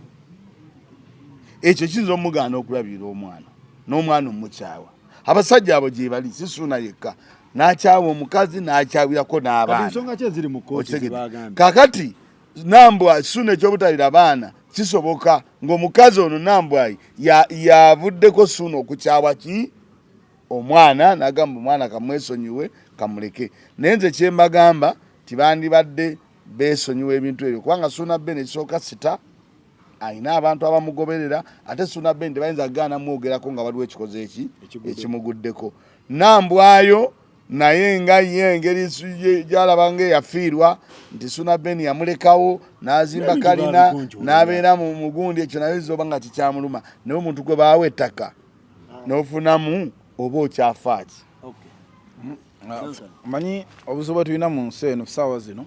ekyo kiyinza omugaana okulabirira omwana n'omwana omukyawa abasajja abo gye bali si Suna yekka n'akyawa omukazi n'akyawirako n'abaana kakati Nambwayi Suna ekyobutalira abaana kisoboka ng'omukazi ono Nambwayi yavuddeko Suna okukyawa ki omwana n'agamba omwana kamwesonyiwe kamuleke naye nze kyembagamba tibandibadde beesonyiwa ebintu ebyo kubanga Suna Ben ekisooka sita alina abantu abamugoberera ate Suna Ben tebayinza kugaana mwogerako nga waliwo ekikoze ekimuguddeko Nambwayo naye nga ye engeri gyalaba nga eyafiirwa nti Suna Ben yamulekawo n'azimba kalina n'abeera mu mugundi ekyo naye zoba nga kikyamuluma naye omuntu gwe baawa ettaka n'ofunamu oba okyafaaki manyi obuzibu bwe tulina mu nsi eno ssaawa zino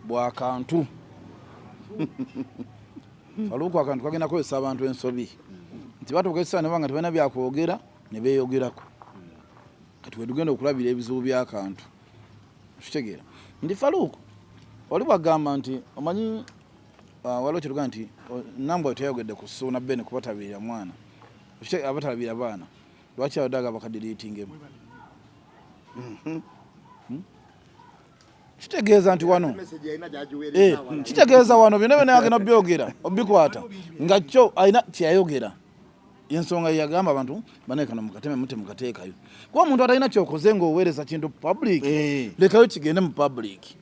bwakantu Faluku akantu kagenda kwesa abantu ensobi nti batuuka ekiseera ne banga tebalina byakwogera ne beeyogerako kati we tugenda okulabira ebizibu by'akantu kitegeera nti Faluku oli bagamba nti omanyi waliwo kituga nti nambwa teyogedde ku Ssuuna Ben kubatabirira mwana abatalabira baana lwaki abadaga bakadiriitingemu kitegeeza nti wano kitegeeza wano byonna byonna yagenda byogera obikwata nga kyo alina kyeyayogera yensonga yagamba abantu banekana mukateme mute mukateekayo kuba omuntu atalina kyokoze ng'oweereza kintu public lekayo kigende mu public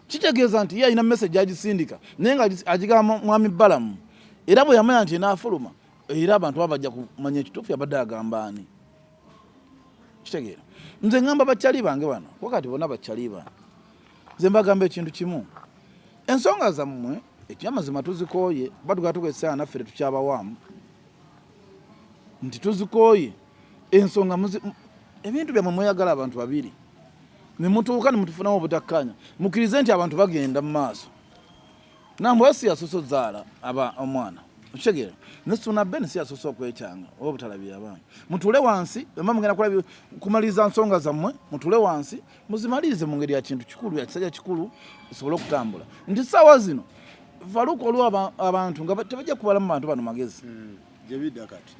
kitegeeza nti ye alina message agisindika naye nga agigamba mwami Balamu era bwe yamanya nti enaafuluma era abantu babajja kumanya ekituufu yabadde agamba ani kitegeera nze ngamba bakyali bange wano wakati bonna bakyali bange nze mbagamba ekintu kimu ensonga zammwe ekyamazima tuzikooye batugatugesaa naffe tetukyabawamu nti tuzikooye ensonga ebintu byammwe mweyagala abantu babiri ne mutuuka ne mutufunamu obutakkanya mukkirize nti abantu bagenda mu maaso nambwe si yasusa zaala aba omwana okitegeera ne Ssuuna Ben si yasusa okwekyanga oba butalabira abaana mutuule wansi ema mugenda kumaliriza nsonga zammwe mutuule wansi muzimalirize mu ngeri ya kintu kikulu ya kisajja kikulu isobole okutambula nti ssaawa zino Faruku olwo abantu nga tebajja kubalamu bantu bano magezi jebidda kati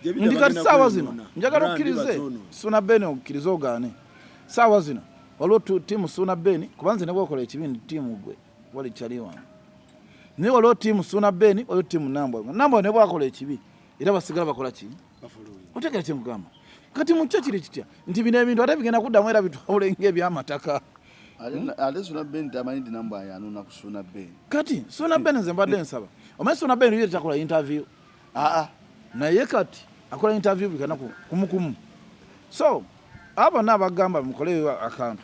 ndi kati ssaawa zino njagala okkirize Ssuuna Ben okkirize ogaane ssaawa zino waliwo tiimu Ssuuna Ben kuba nze ne bwekola ekibindi tiimu gwe wali kyali wange naye waliwo tiimu Ssuuna Ben waliwo tiimu Nambwa ne bwakola ekibi era basigala bakola ki otegera kyemugamba kati mukyo kiri kitya nti bino ebintu ate bigenda kuddamu era bitwawule ng'ebyamataka ate Ssuuna Ben tamanyi nti Nambwa yanona ku Ssuuna Ben kati Ssuuna Ben nze mbadde nsaba omanyi Ssuuna Ben yeye takola interview naye kati akola interview buli kanaku kumukumu so abo n'abagamba mukoleyo akantu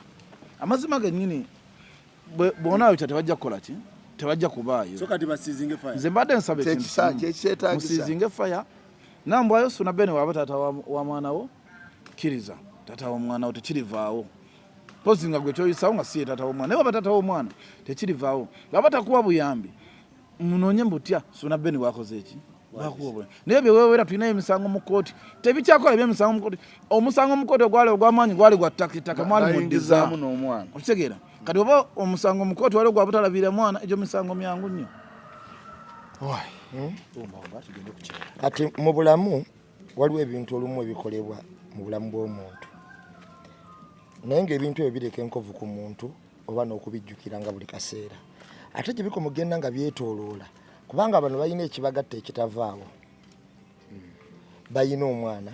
amazima gennyini bwonaayo kya tebajja kukola ki tebajja kubaayo so kati basizinge fire nze mbadde nsaba ekintu musizinge fire Nambwayo Ssuuna Ben waba taata wa mwana wo kkiriza taata wa mwana wo tekirivaawo pozi nga gwe kyoyisaawo nga siye taata w'omwana naye waba taata w'omwana tekirivaawo waba takuwa buyambi munoonye mbutya Ssuuna Ben wakoze eki naye byeweewera tulinayo emisango mu kkooti tebikyakola ebyemisango mu kkooti omusango mu kkooti ogwali ogw'amaanyi gwali gwa ttaka mwali muddizaamu n'omwana okitegeera kati oba omusango mu kkooti wali gwa butalabira mwana egyo misango myangu nnyo kati mu bulamu waliwo ebintu olumu ebikolebwa mu bulamu bw'omuntu naye ng'ebintu ebyo bireka enkovu ku muntu oba n'okubijjukira nga buli kaseera ate gye bikomugenda nga byetooloola kubanga bano balina ekibagatta ekitavaawo balina omwana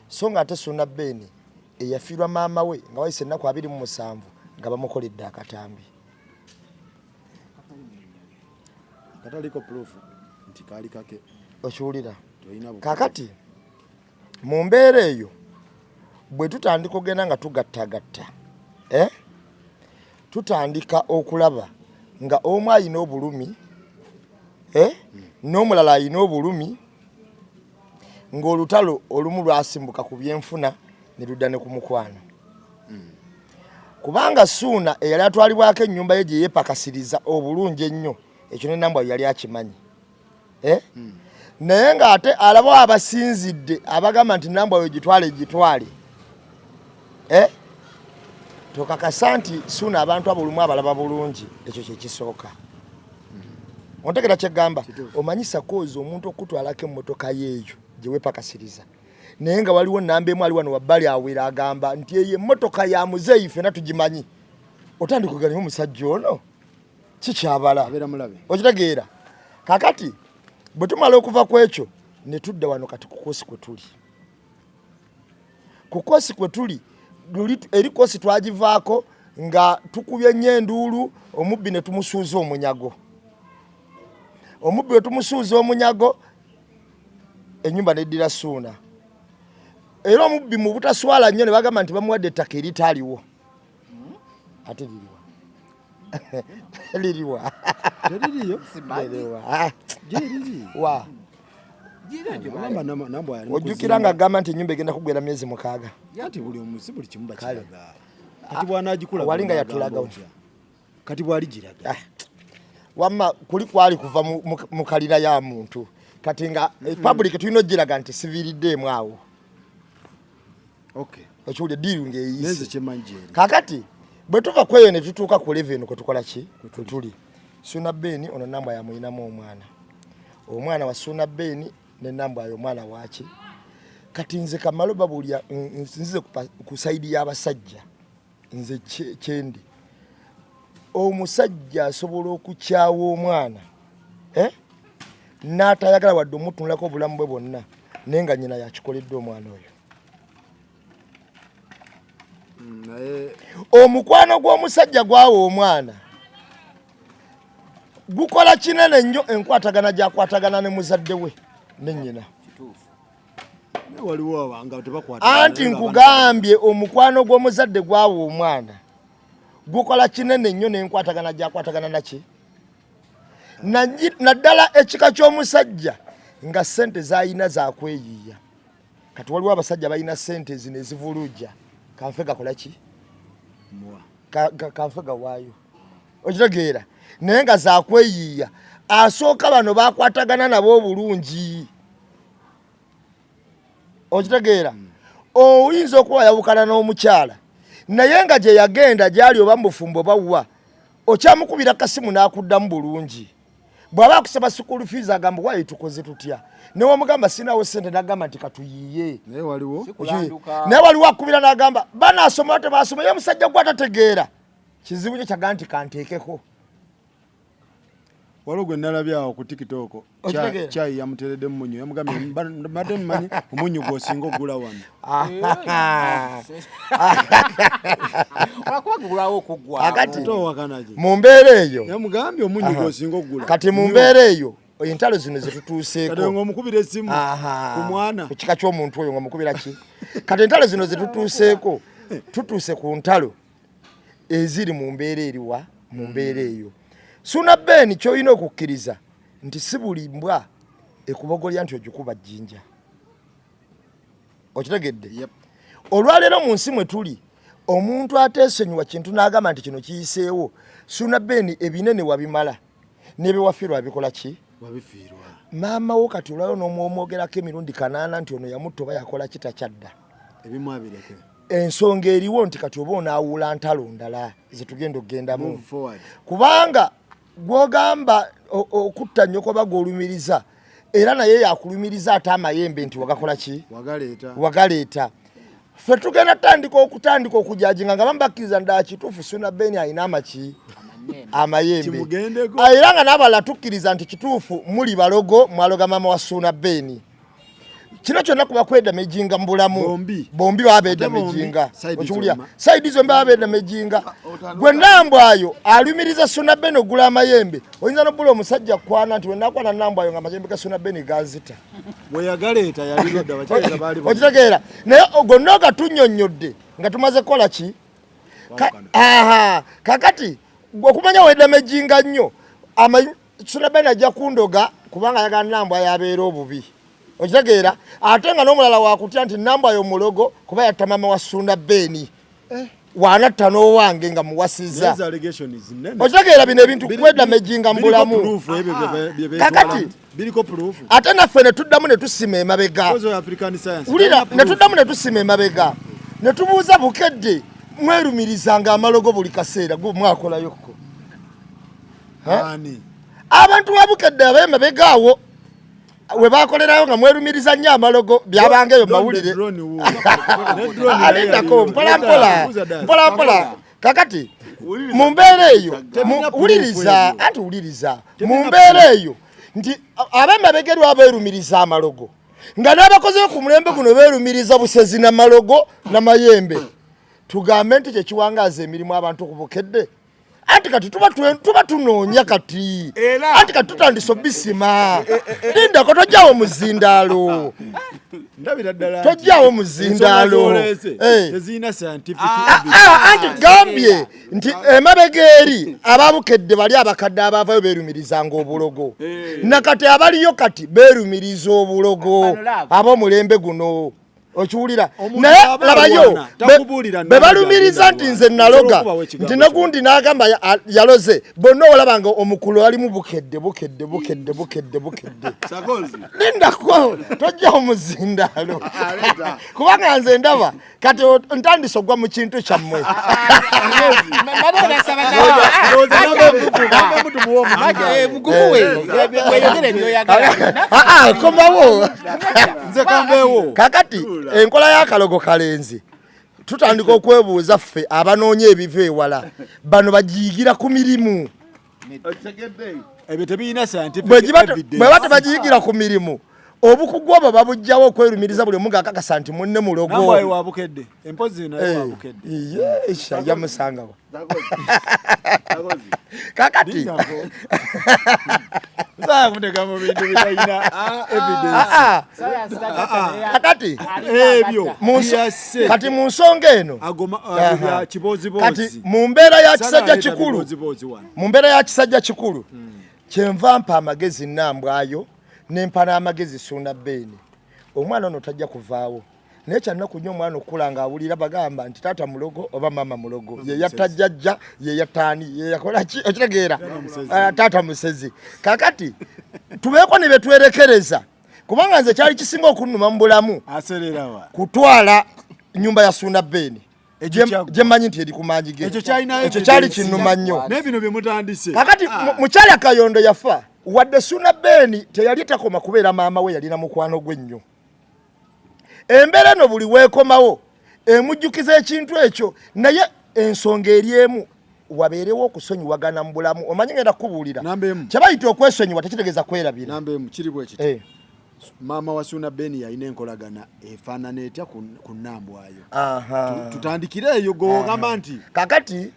so nga ate Ssuuna Ben eyafiirwa maama we nga wayise ennaku 27 nga bamukoledde akatambi kataliko proof nti kaali kake okiwulira kakati mu mbeera eyo bwe tutandika ogenda nga tugattagatta tutandika okulaba nga omu alina obulumi n'omulala alina obulumi ng'olutalo olumu lwasimbuka ku byenfuna ne ludda ne ku mukwano kubanga Ssuuna eyali atwalibwako ennyumba ye gye yeepakasiriza obulungi ennyo ekyo ne Nambwa yali akimanyi naye ng'ate alabawo abasinzidde abagamba nti Nambwa we gitwale tokakasa nti Ssuuna abantu abolumu abalaba bulungi ekyo kyekisooka ontegera kyegamba omanyisa kozi omuntu okutwalako emmotoka yeeyo gye weepakasiriza naye nga waliwo nnamba emu ali wano wabbali awera agamba nti eyo emmotoka ya muzeeyi ffenna tugimanyi otandika oganimu omusajja ono kikyabala okitegeera kakati bwe tumala okuva ku ekyo ne tudda wano kati ku koosi kwe tuli ku koosi kwe tuli eri koosi twagivaako nga tukubye nnyo enduulu omubbi ne tumusuuza omunyago omubbi we tumusuuza omunyago ennyumba neddira Ssuuna era omubbi mu butaswala nnyo ne bagamba nti bamuwadde ettaka eritaaliwo ate liriwa ojjukira nga agamba nti ennyumba egenda kugwera myezi 6 wali nga yatulaga kati bwali giraga wamma kuli kwali kuva mu kalira ya muntu kati nga public tulina ogiraga nti siviiriddemu awo okiwulire diiru ng'eyise kakati bwe tuva kweyo ne tutuuka ku 11 kwe tukola ki kwe tuli Suna Beni ono nambwa ya muyinamu omwana wa Suna Beni ne nambwa ya omwana waki kati nze kamalo babulya nzize ku saidi y'abasajja nze kyendi omusajja asobola okukyawa omwana n'atayagala wadde omutunulako obulamu bwe bwonna naye nga nnyina yakikoledde omwana oyo omukwano gw'omusajja gwawa omwana gukola kinene nnyo enkwatagana gyakwatagana ne muzadde we ne nnyina anti nkugambye omukwano gw'omuzadde gwawa omwana gukola kinene nnyo n'enkwatagana gyakwatagana naki naddala ekika ky'omusajja nga ssente z'ayina zakweyiiya kati waliwo abasajja balina ssente zino ezivuluja kanfe gakola ki kanfe gawaayo okitegeera naye nga zakweyiiya asooka bano bakwatagana nabo obulungi okitegeera oyinza okuba yawukana n'omukyala naye nga gye yagenda gyali oba mubufumbo bawwa okyamukubira kasimu n'akuddamu bulungi bw'aba akusaba school fees agamba wayi tukoze tutya newe omugamba sinawo ssente n'agamba nti katuyiye naye waliwo akubira n'agamba banaasoma tebaasoma ye omusajja gwe atategeera kizibu kyo kyaga nti kanteekeko waliwo gwe nalabyawo ku TikTok caayi yamuteredde mu munyu yamugambye mbadde mmanyi omunyu gw'osinga ogula wano akati mu mbeera eyo yamugambye omunyu gw'osinga ogula kati mu mbeera eyo entalo zino zetutuuseeko kati ng'omukubira essimu ku mwana ku kika ky'omuntu oyo ng'omukubira ki kati entalo zino zetutuuseeko tutuuse ku ntalo eziri mu mbeera eriwa mu mbeera eyo Suna Beni ky'olina okukkiriza nti si buli mbwa ekubogolya nti ogikuba jjinja okitegedde olwaleero mu nsi mwe tuli omuntu ateesonyiwa kintu n'agamba nti kino kiyiseewo Suna Beni ebinene wabimala n'ebiwafirwa abikola ki wabifiirwa maama wo kati olwaleero n'omwogerako emirundi 8 nti ono yamutta oba yakola kitakyadda ebimu abireke ensonga eriwo nti kati oba onaawula ntalo ndala zetugenda okugendamu kubanga gwogamba okutta nnyoko oba gw'olumiriza era naye yakulumiriza ate amayembe nti wagakola ki wagaleeta ffe tugenda okutandika okujajinga nga bamubakkiriza ddala kituufu Suna Beni alina amaki amayembe era nga n'abalala tukkiriza nti kituufu muli balogo mwaloga maama wa Suna Beni kino kyonna kuba kwedda mejinga mu bulamu bombi baba bedda mejinga okiwulya saidi zombi baba bedda mejinga gwe nambwayo alumiriza Suna Beni ogula amayembe oyinza n'obbula omusajja kwana nti wenakwana nambwayo nga amayembe ga Suna Beni gazita weyagaleeta yalirodda bakyayira baali okitegeera naye gonna ogatunyonnyodde nga tumaze kukola ki kakati okumanya wedda mejinga nnyo Suna Beni ajja kundoga kubanga ayagala nambwayo abeera obubi okitegeera ate nga n'omulala wakutya nti nambwayo mulogo kuba yatta maama wa Suna Beni wanatta n'owange nga muwasiza okitegeera bino ebintu kwedda mejinga mu bulamu kakati ate naffe ne tuddamu ne tusima emabega wulira ne tuddamu ne tusima emabega ne tubuuza bukedde mwerumirizanga amalogo buli kaseera mwakolayoko abantu babukedde ab'emabega awo we bakolerayo nga mwerumiriza nnyo amalogo byabanga eyo mawulire alindako mpolampola kakati mu mbeera eyo wuliriza mu mbeera eyo nti ab'emabega eri beerumiriza amalogo nga n'abakozeyo ku mulembe guno beerumiriza busezi n'amalogo n'amayembe tugambe nti kyekiwangaaza emirimu abantu okubukedde anti kati tuba tunoonya kati anti kati tutandise obisima lindako tojjawo muzindaalo tojjawo muzindaalo anti gambye nti emabega eri ababukedde bali abakadde abaavayo beerumirizanga obulogo nakati abaliyo kati beerumiriza obulogo ab'omulembe guno okiwulira naye labayo be balumiriza nti nze naloga nti nagundi n'agamba yaloze bonna olaba nga omukulu alimu bukedde lindako tojja omuzindaalo kubanga nze ndaba kati ntandise ogwa mu kintu kyammwe komawo kakati enkola y'akalogo kalenzi tutandika okwebuuza ffe abanoonya ebiva ewala bano bagiyigira ku mirimu bwe bate bagiyigira ku mirimu obukugu obwo babujjawo okwerumiriza buli omu ng'akakasa nti munne mulogo yamusangawo kakati kati mu nsonga eno kati mu mbeera ya kisajja kikulu kyenva mpa amagezi nnambwayo nempa n'amagezi Ssuuna Beene omwana ono tajja kuvaawo naye kyalina kunywa omwana okula ng'awulira bagamba nti taata mulogo oba maama mulogo ye yatta jjajja ye yattaani ye yakola ki okitegeera taata musezi kakati tubeeko ne betwerekereza kubanga nze kyali kisinga okunnuma mu bulamu kutwala nnyumba ya Ssuuna Beene gye mmanyi nti eri ku maanyi ge ekyo kyali kinnuma nnyo kakati mukyala Kayondo yafa wadde Ssuuna Beene teyali takoma kubeera maama we yalina mukwano gwe nnyo embeera eno buli weekomawo emujjukiza ekintu ekyo naye ensonga eri emu wabeerewo okusonyiwagana mu bulamu omanyi ngenda kukubuulira kye bayita okwesonyiwa tekitegeeza kwerabira maama wa Ssuuna Beene yalina enkolagana efaanana etya ku nnambwayo tutandikire eyo gogamba nti kakati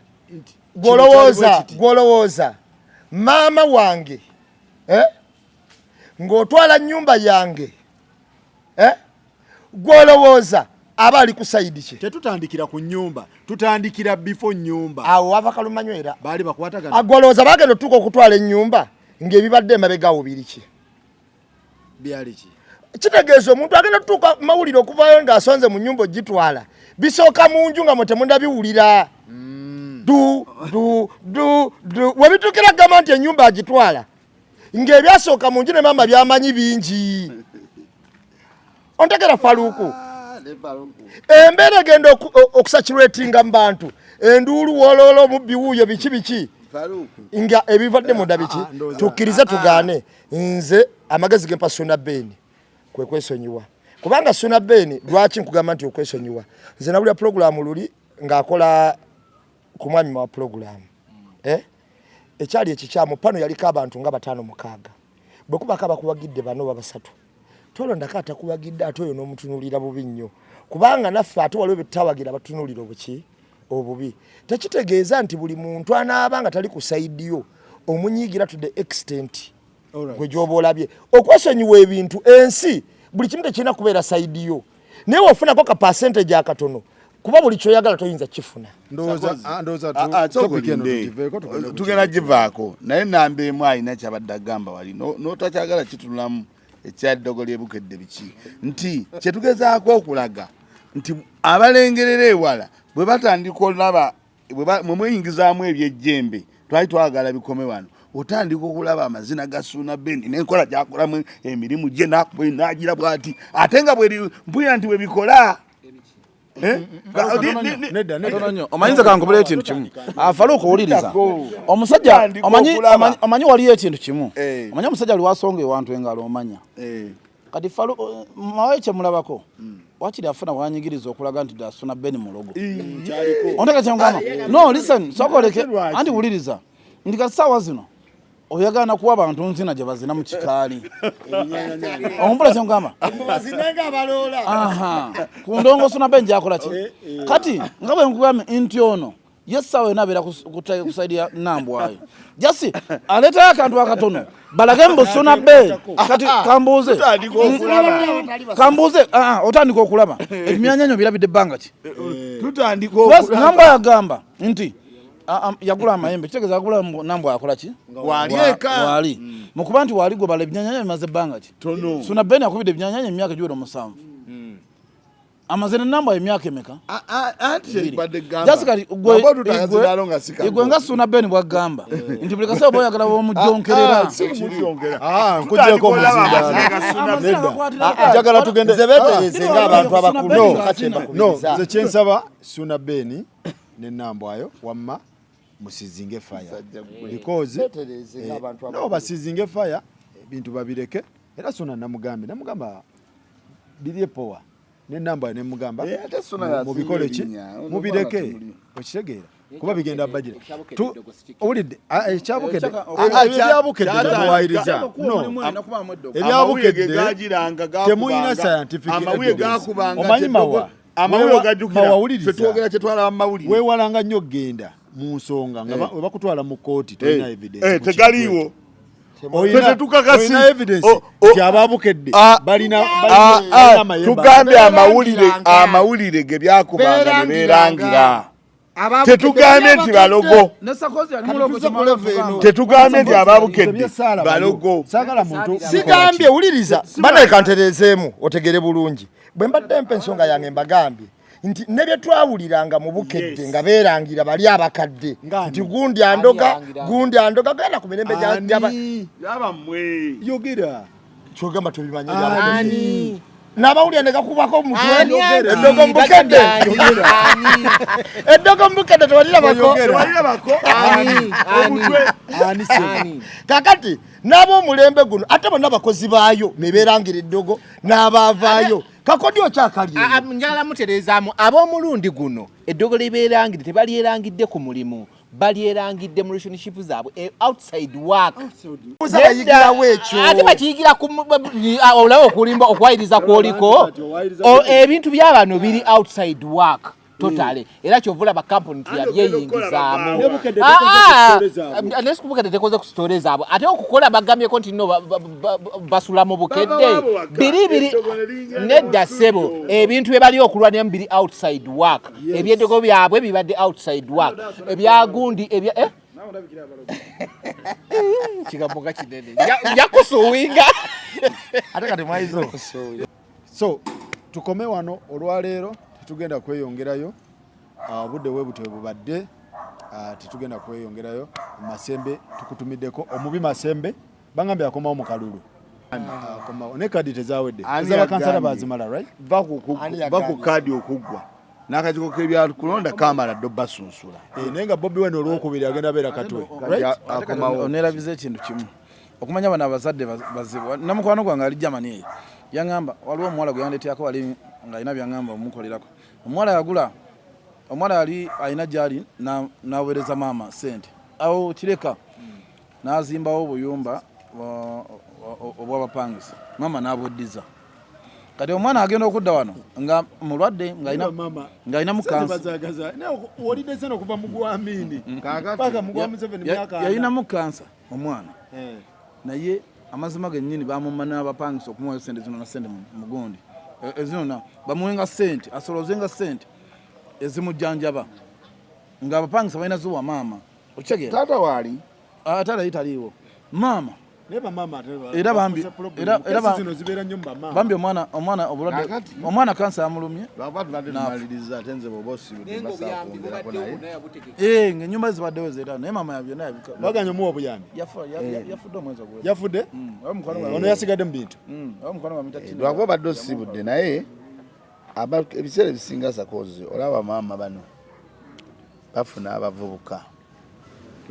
gwolowooza maama wange ng'otwala nnyumba yange gwolowooza aba ali ku sayidi kye tetutandikira ku nnyumba tutandikira before nnyumba awo wava kalumanywera baali bakwatagana agwolowooza bagenda otuuka okutwala ennyumba ng'ebibadde emabegaawo biri ki byali ki kitegeeza omuntu agenda otuuka mawulire okuvaayo ng'asonze mu nnyumba ogitwala bisooka mu nju nga mwe temundabiwulira webituukira gamba nti ennyumba agitwala ng'ebyasooka mu nju ne maama byamanyi bingi ontegera Faluuku embeera egenda okusakirwetinga mu bantu enduulu wooloola omubbi wuuyo biki nga ebivadde munda biki tukkirize tugaane nze amagezi gempa Ssuuna Beene kwe kwesonyiwa kubanga Ssuuna Beene lwaki nkugamba nti okwesonyiwa nze nawulira pulogulaamu luli ng'akola ku mwami wa pulogulaamu ekyali ekikyamu pano yaliko abantu nga 5-6 bwe kubako abakuwagidde 4 oba 3 tolondako atakuwagidde ate oyo n'omutunuulira bubi nnyo kubanga naffe ate waliwo betutawagira abatunuulira obubi tekitegeeza nti buli muntu anaaba nga tali ku sayidiyo omunyiigira to the extent gwe gy'oba olabye okwesonyiwa ebintu ensi buli kimu tekirina kubeera sayidiyo naye ofunako ka percentage akatono kuba buli kyoyagala toyinza kifuna tugenda givaako naye namba emu alina kyabadde agamba wali n'otakyagala kitunulamu ekyaddogo lyebukedde biki nti kyetugezaako okulaga nti abalengerera ewala bwe batandika olaba mwe mweyingizaamu ebyejjembe twali twagala bikome wano otandika okulaba amazina ga Ssuuna Beene n'enkola gyakolamu emirimu gye n'agira bw'ati ate nga mpulira nti bwe bikola omanyiza kankubula ekintu kimu Faluuku owuliriza omusajja omanyi waliyo ekintu kimu omanyi omusajja ali wasonga ewantu engalo omanya kati Faluuku mawe kyemulabako wakiri afuna wanyigiriza okulaga nti da Ssuuna Beene mulogo onteka kyemugamba no listen sokoleke anti wuliriza ndi kati saawa zino oyagala kuwa abantu nzina gye bazina mu kikaali omumpula kyemugamba ku ndongo Ssuuna Beene gyakola ki kati nga bwe nkugambye nti ono yessaawa yona abeera kusaidi ya nnambwayo jasi aleetayo akantu akatono balage mbu Ssuuna Beene kati kambuuze otandika okulaba ebimyanyanyo birabidde ebbanga ki namba yagamba nti yagula amayembe kitegeeza yagula nambwa akola ki wali mukuba nti wali gwe bala ebinyanyanyo bimaze ebbanga ki Ssuuna Beene akubidde ebinyanyanyo emyaka giwera 7 amazene namba emyaka emeka anti badde Jessica gwe nga Suna Ben bwagamba nti buli kaseera boyagala bomujjonkerera nkujjako njagala tugende zebetereze ng'abantu abakulu nze kyensaba Suna Ben ne Nambwayo wamma musizinge fire because no basizinge fire bintu babireke era Suna namugamba biri power ne Nambwayo ne mugamba mubikole ki mubireke okitegeera kuba bigenda budget owulidde ekyabukedde ebyabukedde no ebyabukedde temuyina scientific omanyi mawa weewalanga nnyo genda mu nsonga nga bakutwala mu kooti tolina evidence tegaliiwo olina evidence nti ababukedde balina tugambe amawulire ge byakubanga ne beerangira tetugambye nti balogo tetugambye nti ababukedde balogo sigambye wuliriza baneka ntereezeemu otegere bulungi bwe mbadde mpa ensonga yange mbagambye nti ne bye twawuliranga mu bukedde nga beerangira bali abakadde nti gundi andoga genda ku mirembe yabammwe yogera kyogamba tubimanye n'abawulira ne gakubako omutwe eddogo mubukedde eddogo mubukedde tewalirabako kakati n'ab'omulembe guno ate bonna bakozi baayo ne beerangira eddogo n'abaavaayo kakodyo kyakalye njala mutereezaamu ab'omulundi guno eddogo libeerangire tebalyerangidde ku mulimu balyerangidde mu relationship zaabwe outside work bayigirawo ekyo ate bakiyigira olaba okulimba okwayiriza kwoliko ebintu by'abano biri outside work totale era kyovula bakampuni tiyabyeyingizaamu nesikubukedde tekoze ku sitore zaabwe ate okukola bagambyeko nti no basula mu bukedde biri nedda ssebo ebintu bye bali okulwaniramu biri outside work ebyeddogo byabwe bibadde outside work ebyagundi kigambo nga kinene njakusuuwinga ate kati mwayizo so tukome wano olwaleero tugenda kweyongerayo budde webutwe bubadde titugenda kweyongerayo Masembe tukutumiddeko omubi Masembe bangambye akomawo mu kalulu ne kadi tezawedde ezabakansala bazimala right baku kadi okuggwa n'akatiko k'ebyakulonda kamala ddo basunsula naye nga Bobi Wine olwokubiri agenda beera katwe onerabiza ekintu kimu okumanya bano abazadde bazibu namukwano gwange ali Germany eyo yaŋŋamba waliwo omuwala gwe yandeetyako wali ng'alina byaŋŋamba omukolerako omuwala yagula omwana yali alina gyali n'aweereza maama sente awo kireka n'azimbawo obuyumba obw'abapangisa maama n'abuddiza kati omwana agenda okudda wano nga mulwadde ng'alina mukansa yalinamu kansa omwana naye amazima gennyini bamumma n'abapangisa okumuwayo sente zino na sente mugundi ezino bamuwenga sente asolozenga sente ezimujjanjaba ng'abapangisa balina zuwa maama okitegeera taata waali taata yitaliiwo maama era bambi omwana obulwadde omwana kansa yamulumye ng'ennyumba zibaddewo zeera naye maama yabyonna baganya omuwa obuyambi yafudde omwezi ogwedde yafudde ono yasigadde mu bintu lwakuba badde osibudde naye ebiseera ebisinga sakozi olaba maama bano bafuna abavubuka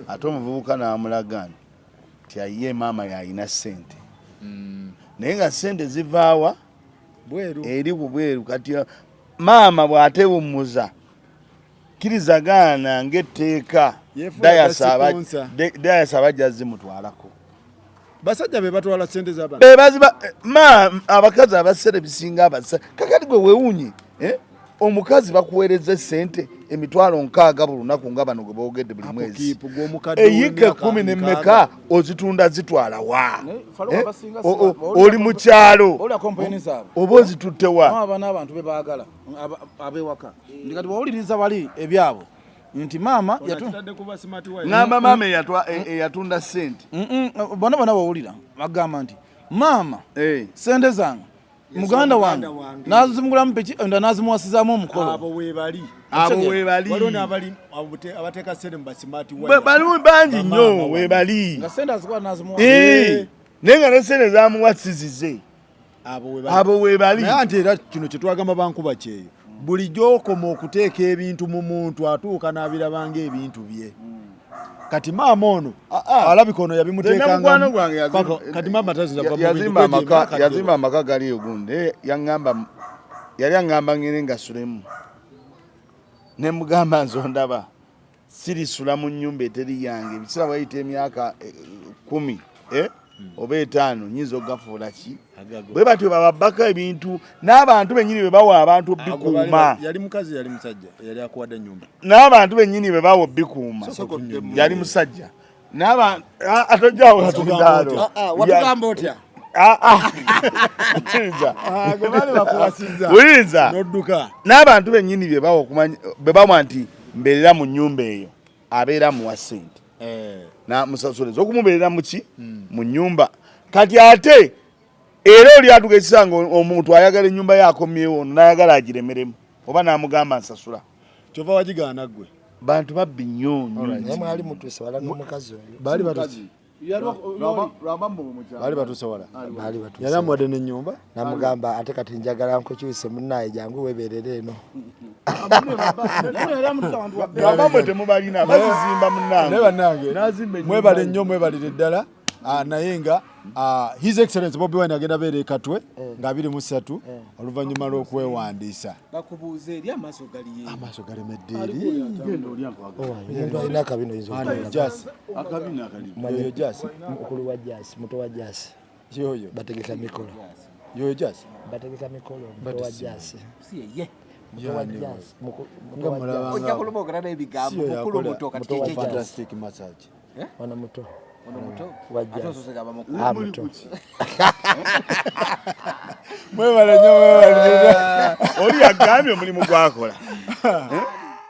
ate omuvubuka n'amulaga nti aye maama yalina sente naye nga sente zivaawa eri bubweru kati maama bw'atewummuza kirizagaana ng'etteeka dayasa abajja zimutwalako basajja be batwala sente z'abantu abakazi abaseera ebisinga abasa kakati gwe weewunye omukazi bakuweereza sente emitwalo 6 buli lunaku nga bano gwe boogedde buli mwezi eyiga 10 n'emmeka ozitunda zitwala wa oli mu kyalo oba ozitutte wa aba n'abantu be baagala ab'ewaka ndi kati bawuliriza bali ebyabo nti maama ngamba maama eyatunda sente bona bawulira bagamba nti maama sente zange muganda wange nazimugulamu piki enda nazimuwasizaamu omukolo abo webali waliwo n'abali abateeka sente mu basimati balimu bangi nnyo webali nga sente azikuba nazimuwa naye nga ne sente zamuwasizize abo webali naye anti era kino kyetwagamba bankuba kyeyo buli gyokoma okuteeka ebintu mu muntu atuuka n'abirabanga ebintu bye kati maama ono alabika ono yabimuteekanga kati maama yazimba amaka gali ogundi yali aŋŋamba ngere ngasulemu ne mugamba nzondaba sirisula mu nnyumba eteri yange ebiseera bwayita emyaka 10 oba 5 nyinza okugafuula ki bwe batyo bababbako ebintu n'abantu bennyini bwe bawa abantu bikuuma yali mukazi yali musajja yali akuwadde ennyumba n'abantu bennyini bwe bawa bikuuma yali musajja atojjawo katubidaalo watugamba otya wuliriza n'abantu bennyini bye bawa nti mbeerera mu nnyumba eyo abeera muwa ssente namusasoleza okumubeerera muki mu nnyumba kati ate era oli atuga ekisanga omuntu ayagala ennyumba yakomyewo ono n'ayagala agiremeremu oba n'amugamba nsasula kyova wagigaana ggwe bantu babbi nnyo mwali mutuuse wala n'omukazi oyo baali batuuse wala yali amuwadde n'ennyumba namugamba ate kati njagala nkukyuse munnaye jangu weeberere eno abamwe temubalina bazizimba munnange mwebale nnyo mwebalire ddala naye nga his excellence Bobi Wine agenda beere Katwe nga 23 oluvannyuma lw'okwewandiisa bakubuuza eri amaaso galemedde eri omuntu alina akabino jasi mukulu wa jasi muto wa jasi yoyo bategeka mikolo yoyo jasi bategeka mikolo muto wa jasi ojja kulumogera n'ebigambo mukulu muto kati fantastic massage wana muto mwebale nnyo oli agambye omulimu gwakola